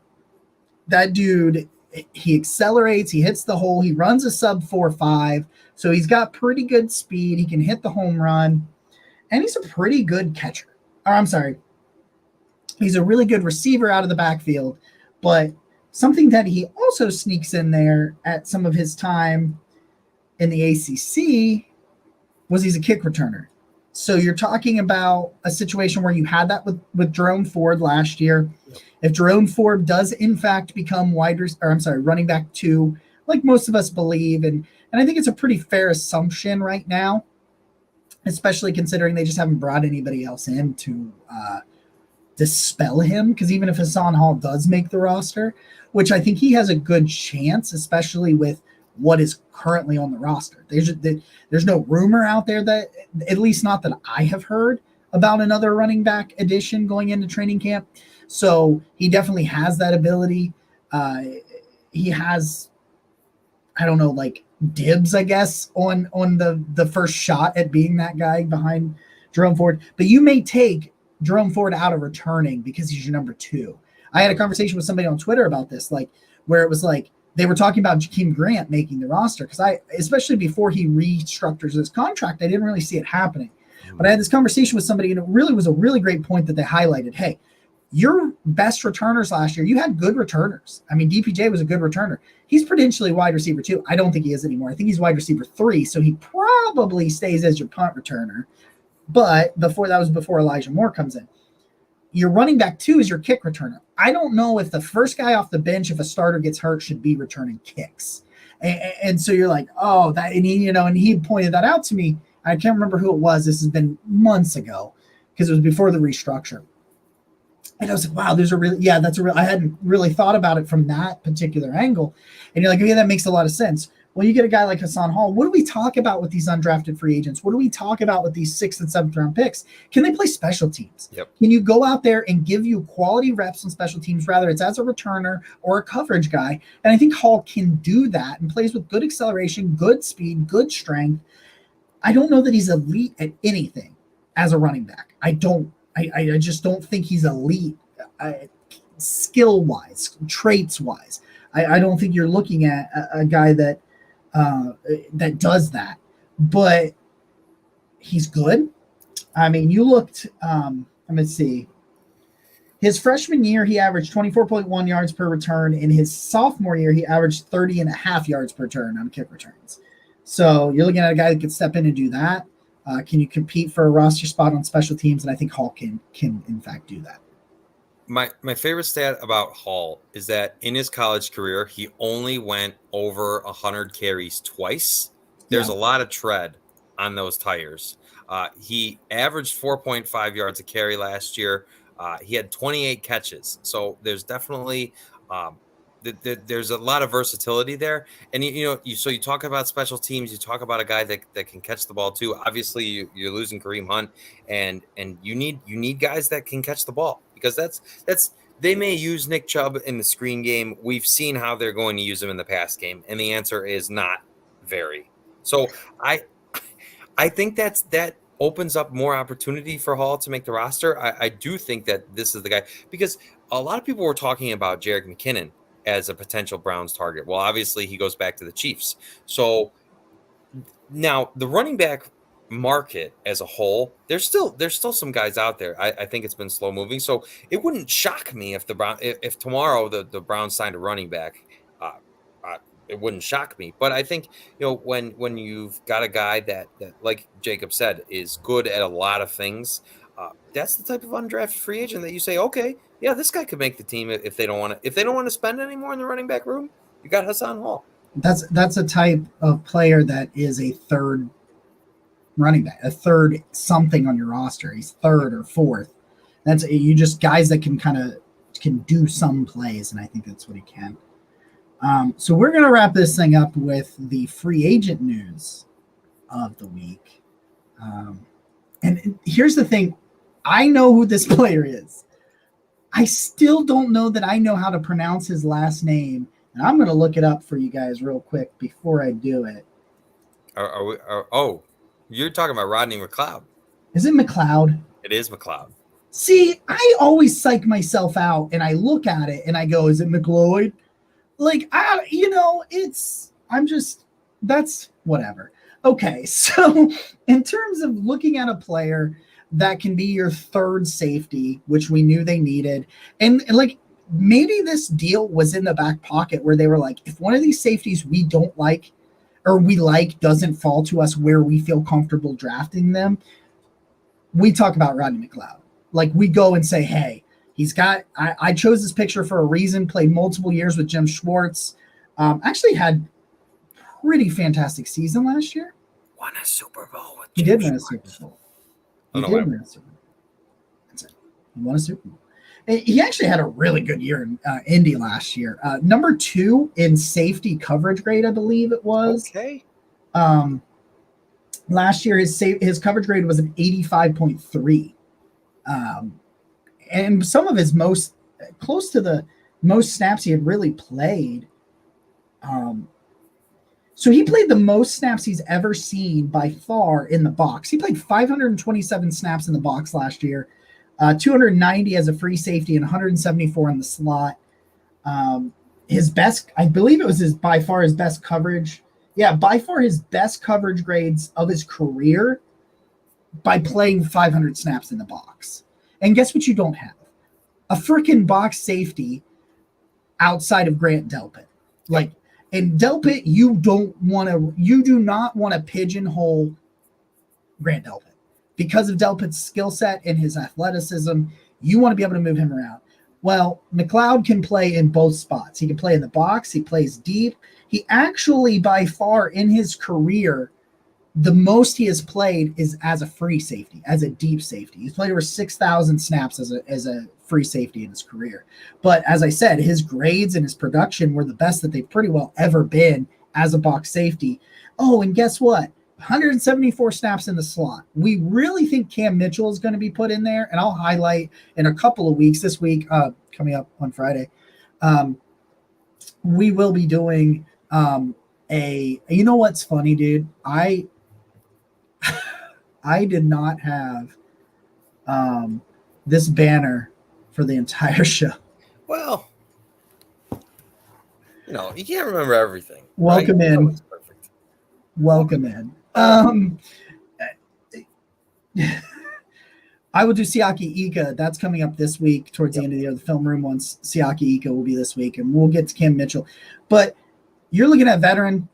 that dude, he accelerates, he hits the hole, he runs a sub 4.5, so he's got pretty good speed, he can hit the home run, and he's a pretty good catcher. Or I'm sorry, he's a really good receiver out of the backfield. But something that he also sneaks in there at some of his time in the ACC was he's a kick returner. So you're talking about a situation where you had that with Jerome Ford last year. If Jerome Ford does in fact become running back 2, like most of us believe, and I think it's a pretty fair assumption right now, especially considering they just haven't brought anybody else in to dispel him. Because even if Hassan Hall does make the roster, which I think he has a good chance, especially with what is currently on the roster. There's no rumor out there that, at least not that I have heard, about another running back addition going into training camp. So he definitely has that ability. He has, I don't know, like dibs, I guess, on the first shot at being that guy behind Jerome Ford. But you may take Jerome Ford out of returning because he's your number 2. I had a conversation with somebody on Twitter about this, like where it was like they were talking about Jakeem Grant making the roster, because especially before he restructures his contract, I didn't really see it happening. But I had this conversation with somebody, and it really was a really great point that they highlighted. Hey, your best returners last year, you had good returners. I mean, DPJ was a good returner. He's potentially wide receiver 2. I don't think he is anymore. I think he's wide receiver 3, so he probably stays as your punt returner. But before Elijah Moore comes in. Your running back 2 is your kick returner. I don't know if the first guy off the bench, if a starter gets hurt, should be returning kicks. And so you're like, oh, that, and he pointed that out to me. I can't remember who it was. This has been months ago because it was before the restructure. And I was like, wow, I hadn't really thought about it from that particular angle. And you're like, yeah, that makes a lot of sense. Well, you get a guy like Hassan Hall. What do we talk about with these undrafted free agents? What do we talk about with these 6th and 7th round picks? Can they play special teams? Yep. Can you go out there and give you quality reps on special teams, whether it's as a returner or a coverage guy? And I think Hall can do that and plays with good acceleration, good speed, good strength. I don't know that he's elite at anything as a running back. I just don't think he's elite skill-wise, traits-wise. I don't think you're looking at a guy that does that, but he's good. I mean, you looked, let's see. His freshman year, he averaged 24.1 yards per return. In his sophomore year, he averaged 30.5 yards per return on kick returns. So you're looking at a guy that can step in and do that. Can you compete for a roster spot on special teams? And I think Hall can in fact do that. My favorite stat about Hall is that in his college career, he only went over 100 carries twice. There's a lot of tread on those tires. He averaged 4.5 yards a carry last year. He had 28 catches. So there's definitely there's a lot of versatility there. And, you talk about special teams, you talk about a guy that can catch the ball too. Obviously, you're losing Kareem Hunt, and you need guys that can catch the ball, because that's they may use Nick Chubb in the screen game. We've seen how they're going to use him in the pass game, and the answer is not very. So I think that opens up more opportunity for Hall to make the roster. I do think that this is the guy, because a lot of people were talking about Jerick McKinnon as a potential Browns target. Well, obviously he goes back to the Chiefs. So now the running back market as a whole, there's still some guys out there. I think it's been slow moving. So it wouldn't shock me if if tomorrow the Browns signed a running back. It wouldn't shock me. But I think, when you've got a guy that like Jacob said, is good at a lot of things, that's the type of undrafted free agent that you say, okay, yeah, this guy could make the team if they don't want to spend any more in the running back room. You got Hassan Hall. That's a type of player that is a third running back, a third something on your roster. He's third or fourth. That's you just guys that can do some plays, and I think that's what he can. So we're going to wrap this thing up with the free agent news of the week. And here's the thing. I know who this player is. I still don't know that I know how to pronounce his last name. And I'm going to look it up for you guys real quick before I do it. You're talking about Rodney McLeod. Is it McLeod? It is McLeod. See, I always psych myself out and I look at it and I go, is it McLeod? Like, that's whatever. Okay, so in terms of looking at a player that can be your third safety, which we knew they needed, and like maybe this deal was in the back pocket where they were like, if one of these safeties we don't like or we like doesn't fall to us where we feel comfortable drafting them, we talk about Rodney McLeod. Like, we go and say, hey, I chose this picture for a reason, played multiple years with Jim Schwartz, actually had pretty fantastic season last year. Won a Super Bowl with He Jim did win a Schwartz. Super Bowl. He won a Super Bowl. That's it. He won a Super Bowl. He actually had a really good year in Indy last year. Number 2 in safety coverage grade, I believe it was. Okay. Last year, his coverage grade was an 85.3. And some of his close to the most snaps he had really played. So he played the most snaps he's ever seen by far in the box. He played 527 snaps in the box last year, 290 as a free safety and 174 in the slot. His best, I believe it was by far his best coverage. Yeah, by far his best coverage grades of his career by playing 500 snaps in the box. And guess what you don't have? A freaking box safety outside of Grant Delpit. Like, in Delpit, you do not want to pigeonhole Grant Delpit. Because of Delpit's skill set and his athleticism, you want to be able to move him around. Well, McLeod can play in both spots. He can play in the box. He plays deep. He actually, by far in his career, the most he has played is as a free safety, as a deep safety. He's played over 6,000 snaps as a free safety in his career. But as I said, his grades and his production were the best that they've pretty well ever been as a box safety. Oh, and guess what? 174 snaps in the slot. We really think Cam Mitchell is going to be put in there, and I'll highlight in a couple of weeks, this week, coming up on Friday, we will be doing you know what's funny, dude? I did not have this banner for the entire show. Well, you can't remember everything. Welcome right? in. Welcome in. I will do Siaki Ika. That's coming up this week towards the end of the year. The film room wants Siaki Ika will be this week, and we'll get to Cam Mitchell. But you're looking at veteran,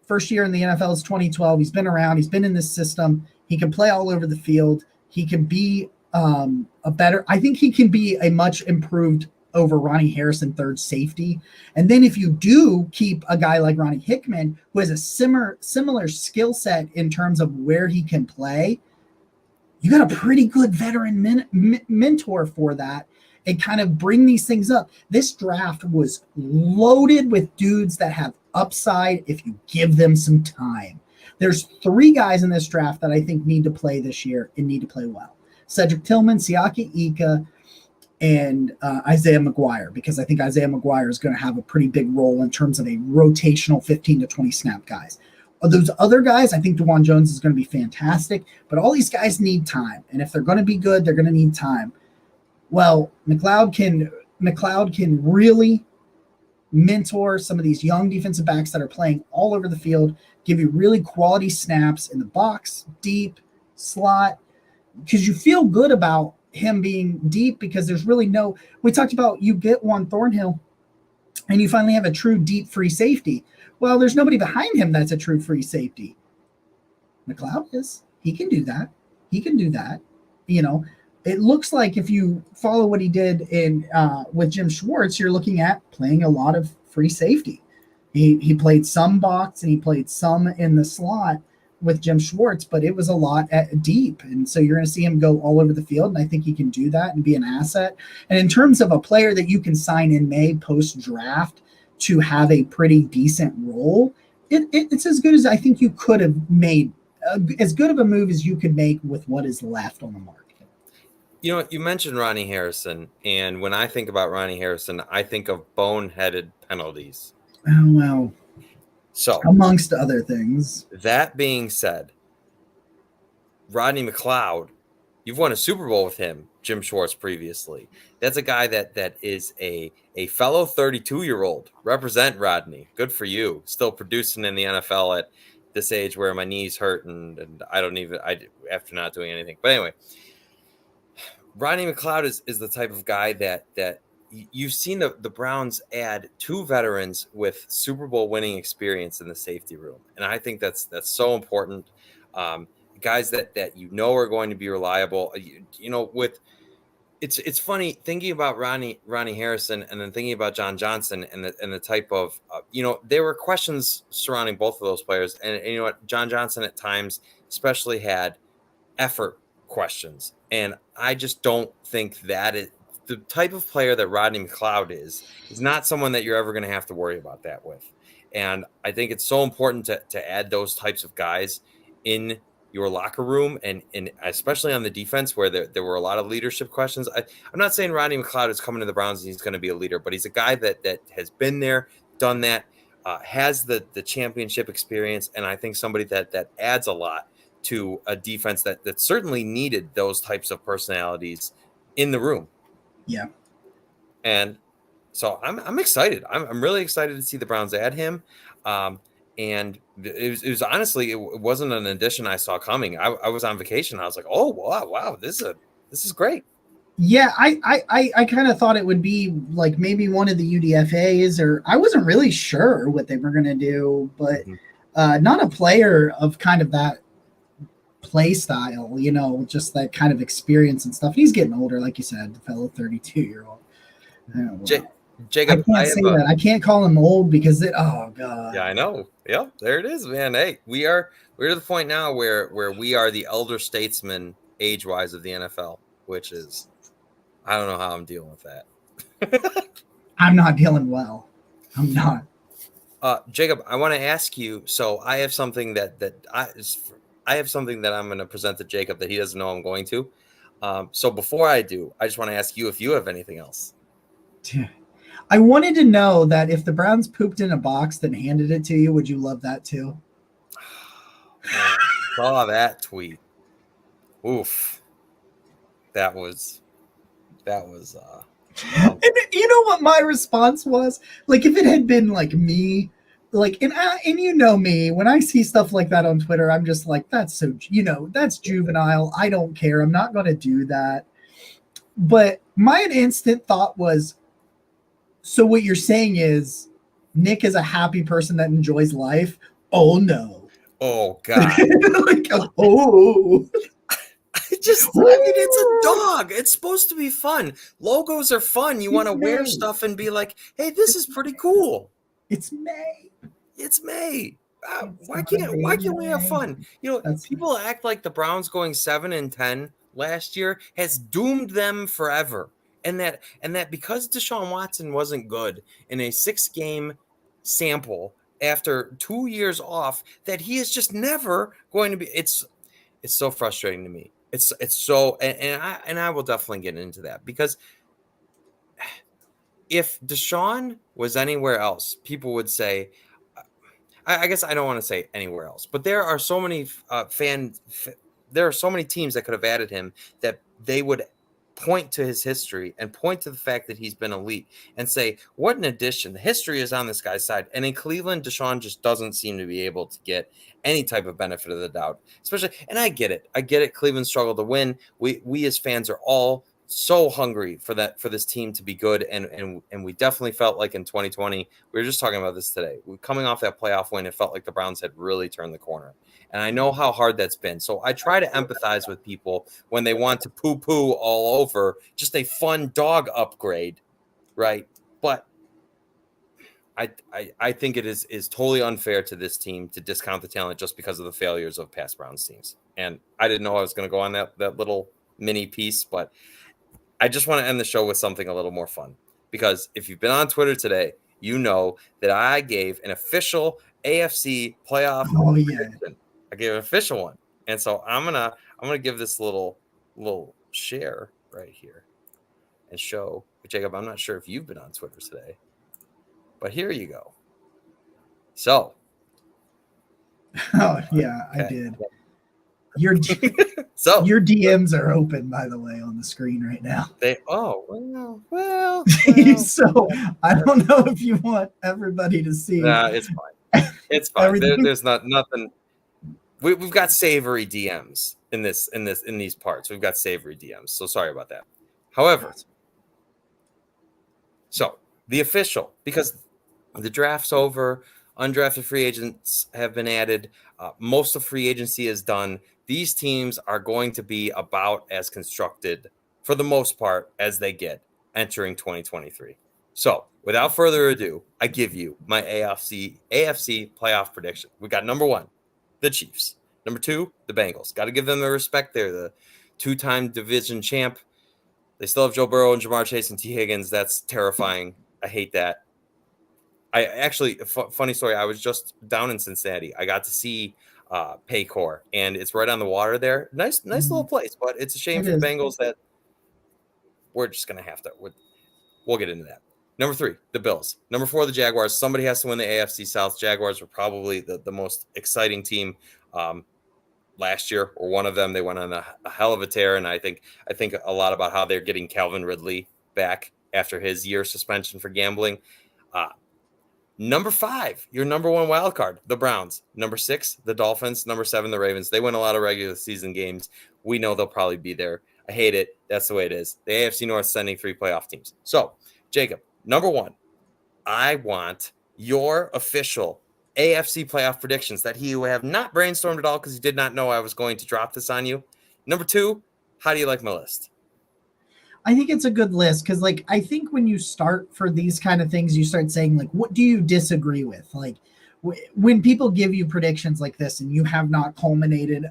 first year in the NFL is 2012. He's been around. He's been in this system. He can play all over the field. He can be I think he can be a much improved over Ronnie Harrison, third safety. And then if you do keep a guy like Ronnie Hickman, who has a similar skill set in terms of where he can play, you got a pretty good veteran mentor for that and kind of bring these things up. This draft was loaded with dudes that have upside if you give them some time. There's 3 guys in this draft that I think need to play this year and need to play well. Cedric Tillman, Siaki Ika, and Isaiah McGuire, because I think Isaiah McGuire is going to have a pretty big role in terms of a rotational 15 to 20 snap guys. Those other guys, I think DeJuan Jones is going to be fantastic, but all these guys need time. And if they're going to be good, they're going to need time. Well, McLeod can really mentor some of these young defensive backs that are playing all over the field, give you really quality snaps in the box, deep, slot, because you feel good about him being deep because there's really we talked about you get Juan Thornhill and you finally have a true deep free safety. Well, there's nobody behind him that's a true free safety. McLeod is. He can do that. It looks like if you follow what he did with Jim Schwartz, you're looking at playing a lot of free safety. He played some box and he played some in the slot with Jim Schwartz, but it was a lot deep. And so you're going to see him go all over the field. And I think he can do that and be an asset. And in terms of a player that you can sign in May post draft to have a pretty decent role, it's as good as I think you could have made as good of a move as you could make with what is left on the market. You mentioned Ronnie Harrison. And when I think about Ronnie Harrison, I think of boneheaded penalties. Oh, well. So, amongst other things. That being said, Rodney McLeod, you've won a Super Bowl with him, Jim Schwartz previously. That's a guy that is a fellow 32-year-old. Represent Rodney. Good for you. Still producing in the NFL at this age where my knees hurt and I after not doing anything. But anyway, Rodney McLeod is the type of guy that you've seen the Browns add 2 veterans with Super Bowl winning experience in the safety room. And I think that's so important. Guys that are going to be reliable, it's funny thinking about Ronnie Harrison and then thinking about John Johnson and the type of, there were questions surrounding both of those players. And John Johnson at times especially had effort questions. And I just don't think that the type of player that Rodney McLeod is not someone that you're ever going to have to worry about that with. And I think it's so important to add those types of guys in your locker room, and especially on the defense where there were a lot of leadership questions. I'm not saying Rodney McLeod is coming to the Browns and he's going to be a leader, but he's a guy that has been there, done that, has the championship experience, and I think somebody that adds a lot to a defense that certainly needed those types of personalities in the room. Yeah. And so I'm excited. I'm really excited to see the Browns add him. And it was honestly, it wasn't an addition I saw coming. I was on vacation. I was like, oh, wow, this is great. Yeah, I kind of thought it would be like maybe one of the UDFAs, or I wasn't really sure what they were going to do, but not a player of kind of that play style, just that kind of experience and stuff. He's getting older, like you said, the fellow 32-year-old. Jacob, I can't say that. I can't call him old because oh god. Yeah, I know. Yep, there it is, man. Hey, we're to the point now where we are the elder statesmen age-wise of the NFL, which is, I don't know how I'm dealing with that. I'm not dealing well. I'm not. Jacob, I want to ask you. So I have something that I have something that I'm going to present to Jacob that he doesn't know I'm going to. So before I do, I just want to ask you if you have anything else. I wanted to know that if the Browns pooped in a box then handed it to you, would you love that too? I saw that tweet. Oof. That was and you know what my response was? Like, if it had been like me, like, and me, when I see stuff like that on Twitter, I'm just like, that's so, that's juvenile. I don't care. I'm not going to do that. But my instant thought was, so what you're saying is Nick is a happy person that enjoys life? Oh no. Oh God. Like, oh. It's a dog. It's supposed to be fun. Logos are fun. You want to wear stuff and be like, hey, this is pretty cool. It's May. It's May. Why can't we have fun? People act like the Browns going 7-10 last year has doomed them forever. And that because Deshaun Watson wasn't good in a 6-game sample after 2 years off, that he is just never going to be. It's so frustrating to me. It's so, and I will definitely get into that, because if Deshaun was anywhere else, people would say, I guess I don't want to say anywhere else, but there are so many there are so many teams that could have added him that they would point to his history and point to the fact that he's been elite and say, what an addition. The history is on this guy's side. And in Cleveland, Deshaun just doesn't seem to be able to get any type of benefit of the doubt, especially. And I get it. Cleveland struggled to win. We as fans are all so hungry for this team to be good. And we definitely felt like in 2020, we were just talking about this today. Coming off that playoff win, it felt like the Browns had really turned the corner. And I know how hard that's been. So I try to empathize with people when they want to poo-poo all over just a fun dog upgrade, right? But I think it is totally unfair to this team to discount the talent just because of the failures of past Browns teams. And I didn't know I was going to go on that little mini piece, but I just want to end the show with something a little more fun. Because if you've been on Twitter today, you know that I gave an official AFC playoff prediction. I gave an official one. And so I'm gonna give this little share right here and show Jacob. I'm not sure if you've been on Twitter today, but here you go. So I did. Your DMs are open, by the way, on the screen right now. Well. So I don't know if you want everybody to see. Nah, it's fine. It's fine. There's nothing. We've got savory DMs in these parts. We've got savory DMs. So sorry about that. However, so the official, because the draft's over, undrafted free agents have been added. Most of free agency is done. These teams are going to be about as constructed for the most part as they get entering 2023. So without further ado, I give you my AFC playoff prediction. We got number 1, the Chiefs. Number 2, the Bengals. Got to give them the respect. They're the 2-time division champ. They still have Joe Burrow and Jamar Chase and T. Higgins. That's terrifying. I hate that. I actually, funny story. I was just down in Cincinnati. I got to see Paycor, and it's right on the water there. Nice little place, but it's a shame for the Bengals that we're just going to have to. We'll get into that. Number 3, the Bills. Number 4, the Jaguars. Somebody has to win the AFC South. Jaguars were probably the most exciting team last year, or one of them. They went on a hell of a tear, and I think a lot about how they're getting Calvin Ridley back after his year suspension for gambling. Number 5, your number 1 wild card, the Browns. Number 6, the Dolphins. Number 7, the Ravens. They win a lot of regular season games. We know they'll probably be there. I hate it. That's the way it is. The AFC North sending 3 playoff teams. So, Jacob, number 1, I want your official AFC playoff predictions that you have not brainstormed at all because you did not know I was going to drop this on you. Number 2, how do you like my list? I think it's a good list because, like, I think when you start for these kind of things, you start saying, like, what do you disagree with? Like, when people give you predictions like this and you have not culminated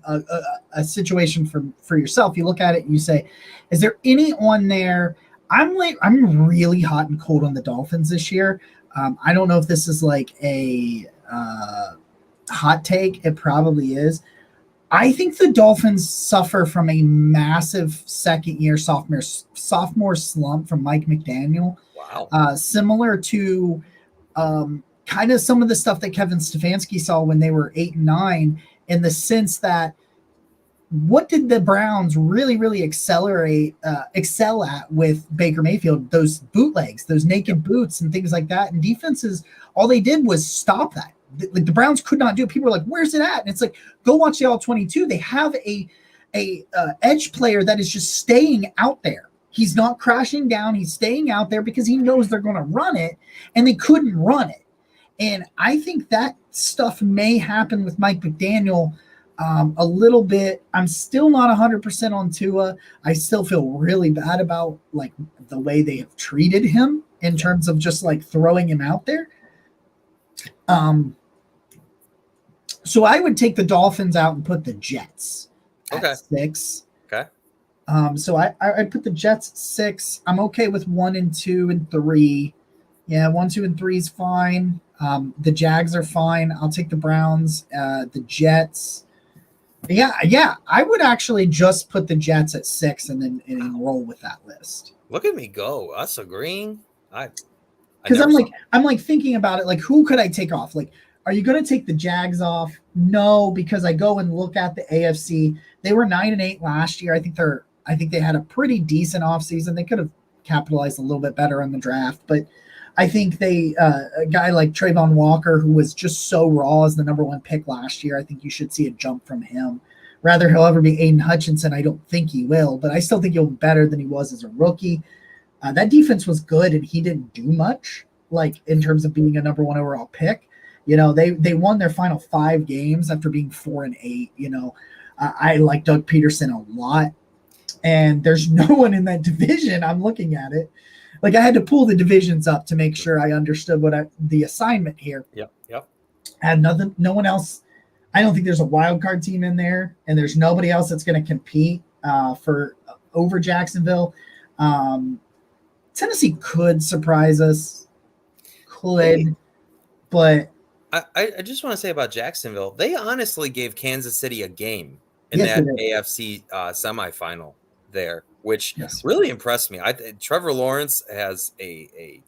a situation for yourself, you look at it and you say, is there any on there? I'm really hot and cold on the Dolphins this year. I don't know if this is like a hot take. It probably is. I think the Dolphins suffer from a massive second-year sophomore slump from Mike McDaniel. Wow. Similar to kind of some of the stuff that Kevin Stefanski saw when they were 8-9, in the sense that what did the Browns really, really excel at with Baker Mayfield? Those bootlegs, those naked boots and things like that. And defenses, all they did was stop that. Like the Browns could not do it. People were like, where's it at? And it's like, go watch the All-22. They have a edge player that is just staying out there. He's not crashing down. He's staying out there because he knows they're going to run it, and they couldn't run it. And I think that stuff may happen with Mike McDaniel a little bit. I'm still not 100% on Tua. I still feel really bad about like the way they have treated him in terms of just like throwing him out there. So I would take the Dolphins out and put the Jets at 6. Okay. So I put the Jets at 6. I'm okay with 1 and 2 and 3. Yeah, 1, 2, and 3 is fine. The Jags are fine. I'll take the Browns, the Jets. Yeah. I would actually just put the Jets at 6 and then roll with that list. Look at me go. Us agreeing. Because I'm like thinking about it. Like, who could I take off? Like, are you going to take the Jags off? No, because I go and look at the AFC. They were 9-8 last year. I think they had a pretty decent offseason. They could have capitalized a little bit better on the draft, but I think a guy like Trayvon Walker, who was just so raw as the number 1 pick last year, I think you should see a jump from him. Rather he'll ever be Aiden Hutchinson, I don't think he will, but I still think he'll be better than he was as a rookie. That defense was good, and he didn't do much, like in terms of being a number 1 overall pick. You know, they won their final 5 games after being 4-8. You know, I like Doug Peterson a lot, and there's no one in that division. I'm looking at it. Like, I had to pull the divisions up to make sure I understood the assignment here. Yep. Had nothing, no one else. I don't think there's a wild card team in there, and there's nobody else that's going to compete over Jacksonville. Tennessee could surprise us, but I just want to say about Jacksonville, they honestly gave Kansas City a game in that AFC semifinal there, which really impressed me. Trevor Lawrence has a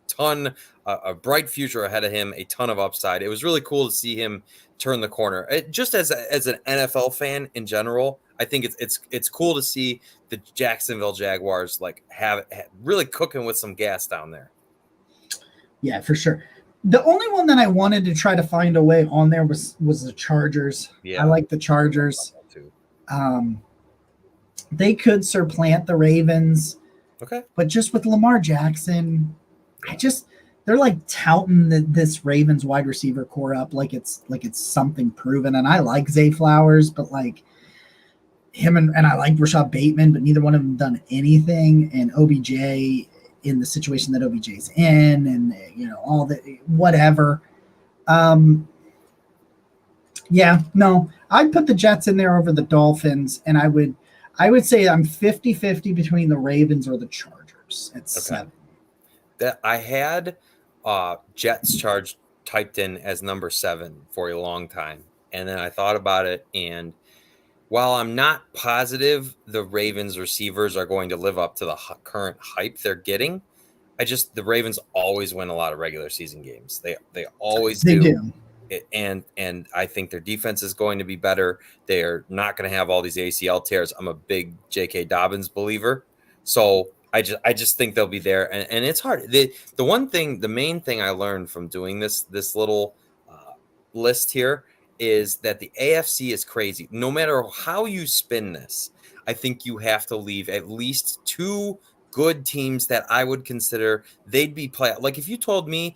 bright future ahead of him, a ton of upside. It was really cool to see him turn the corner. Just as an NFL fan in general, I think it's cool to see the Jacksonville Jaguars like have really cooking with some gas down there. Yeah, for sure. The only one that I wanted to try to find a way on there was the Chargers. Yeah, I like the Chargers. I like that too. They could supplant the Ravens. Okay. But just with Lamar Jackson, they're like touting this Ravens wide receiver core up like it's something proven. And I like Zay Flowers, but like him and I like Rashad Bateman, but neither one of them done anything. And OBJ in the situation that OBJ's in, and all the whatever. I'd put the Jets in there over the Dolphins, and I would say I'm 50-50 between the Ravens or the Chargers at 7. That I had Jets Charge typed in as number 7 for a long time. And then I thought about it, and while I'm not positive the Ravens receivers are going to live up to the current hype they're getting, the Ravens always win a lot of regular season games. They always do. And I think their defense is going to be better. They're not going to have all these ACL tears. I'm a big J.K. Dobbins believer. So I just think they'll be there. And it's hard. The main thing I learned from doing this little list here is that the AFC is crazy. No matter how you spin this, I think you have to leave at least 2 good teams that I would consider they'd be playoff. Like if you told me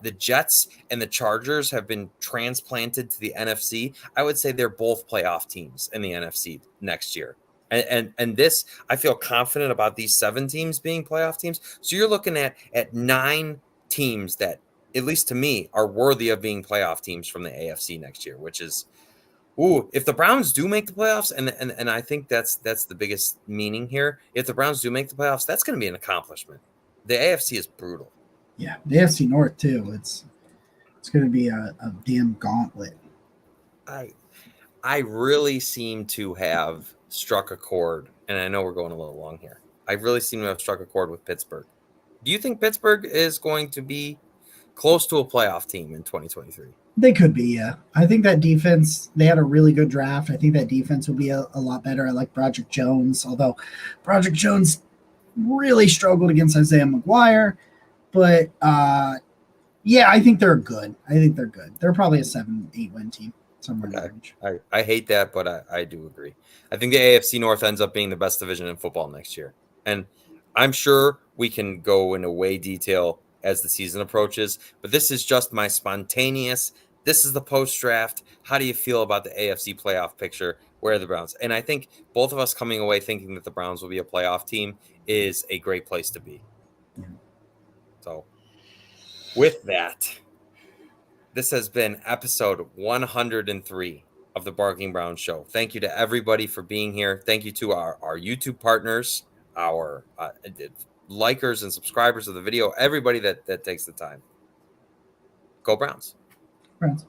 the Jets and the Chargers have been transplanted to the NFC, I would say they're both playoff teams in the NFC next year. And this, I feel confident about these 7 teams being playoff teams. So you're looking at 9 teams that, at least to me, are worthy of being playoff teams from the AFC next year, which is, if the Browns do make the playoffs, and I think that's the biggest meaning here. If the Browns do make the playoffs, that's going to be an accomplishment. The AFC is brutal. Yeah, the AFC North too. It's going to be a damn gauntlet. I really seem to have struck a chord, and I know we're going a little long here. I really seem to have struck a chord with Pittsburgh. Do you think Pittsburgh is going to be close to a playoff team in 2023? They could be, yeah. I think that defense, they had a really good draft. I think that defense will be a lot better. I like Broderick Jones, although Broderick Jones really struggled against Isaiah McGuire. But, yeah, I think they're good. They're probably a 7-8 win team, somewhere in the range. I hate that, but I do agree. I think the AFC North ends up being the best division in football next year. And I'm sure we can go into way detail as the season approaches, but this is just my spontaneous, this is the post-draft. How do you feel about the AFC playoff picture? Where are the Browns? And I think both of us coming away thinking that the Browns will be a playoff team is a great place to be. Yeah. So with that, this has been episode 103 of the Barking Brown Show. Thank you to everybody for being here. Thank you to our YouTube partners, our likers and subscribers of the video, everybody that takes the time. Go Browns. Browns.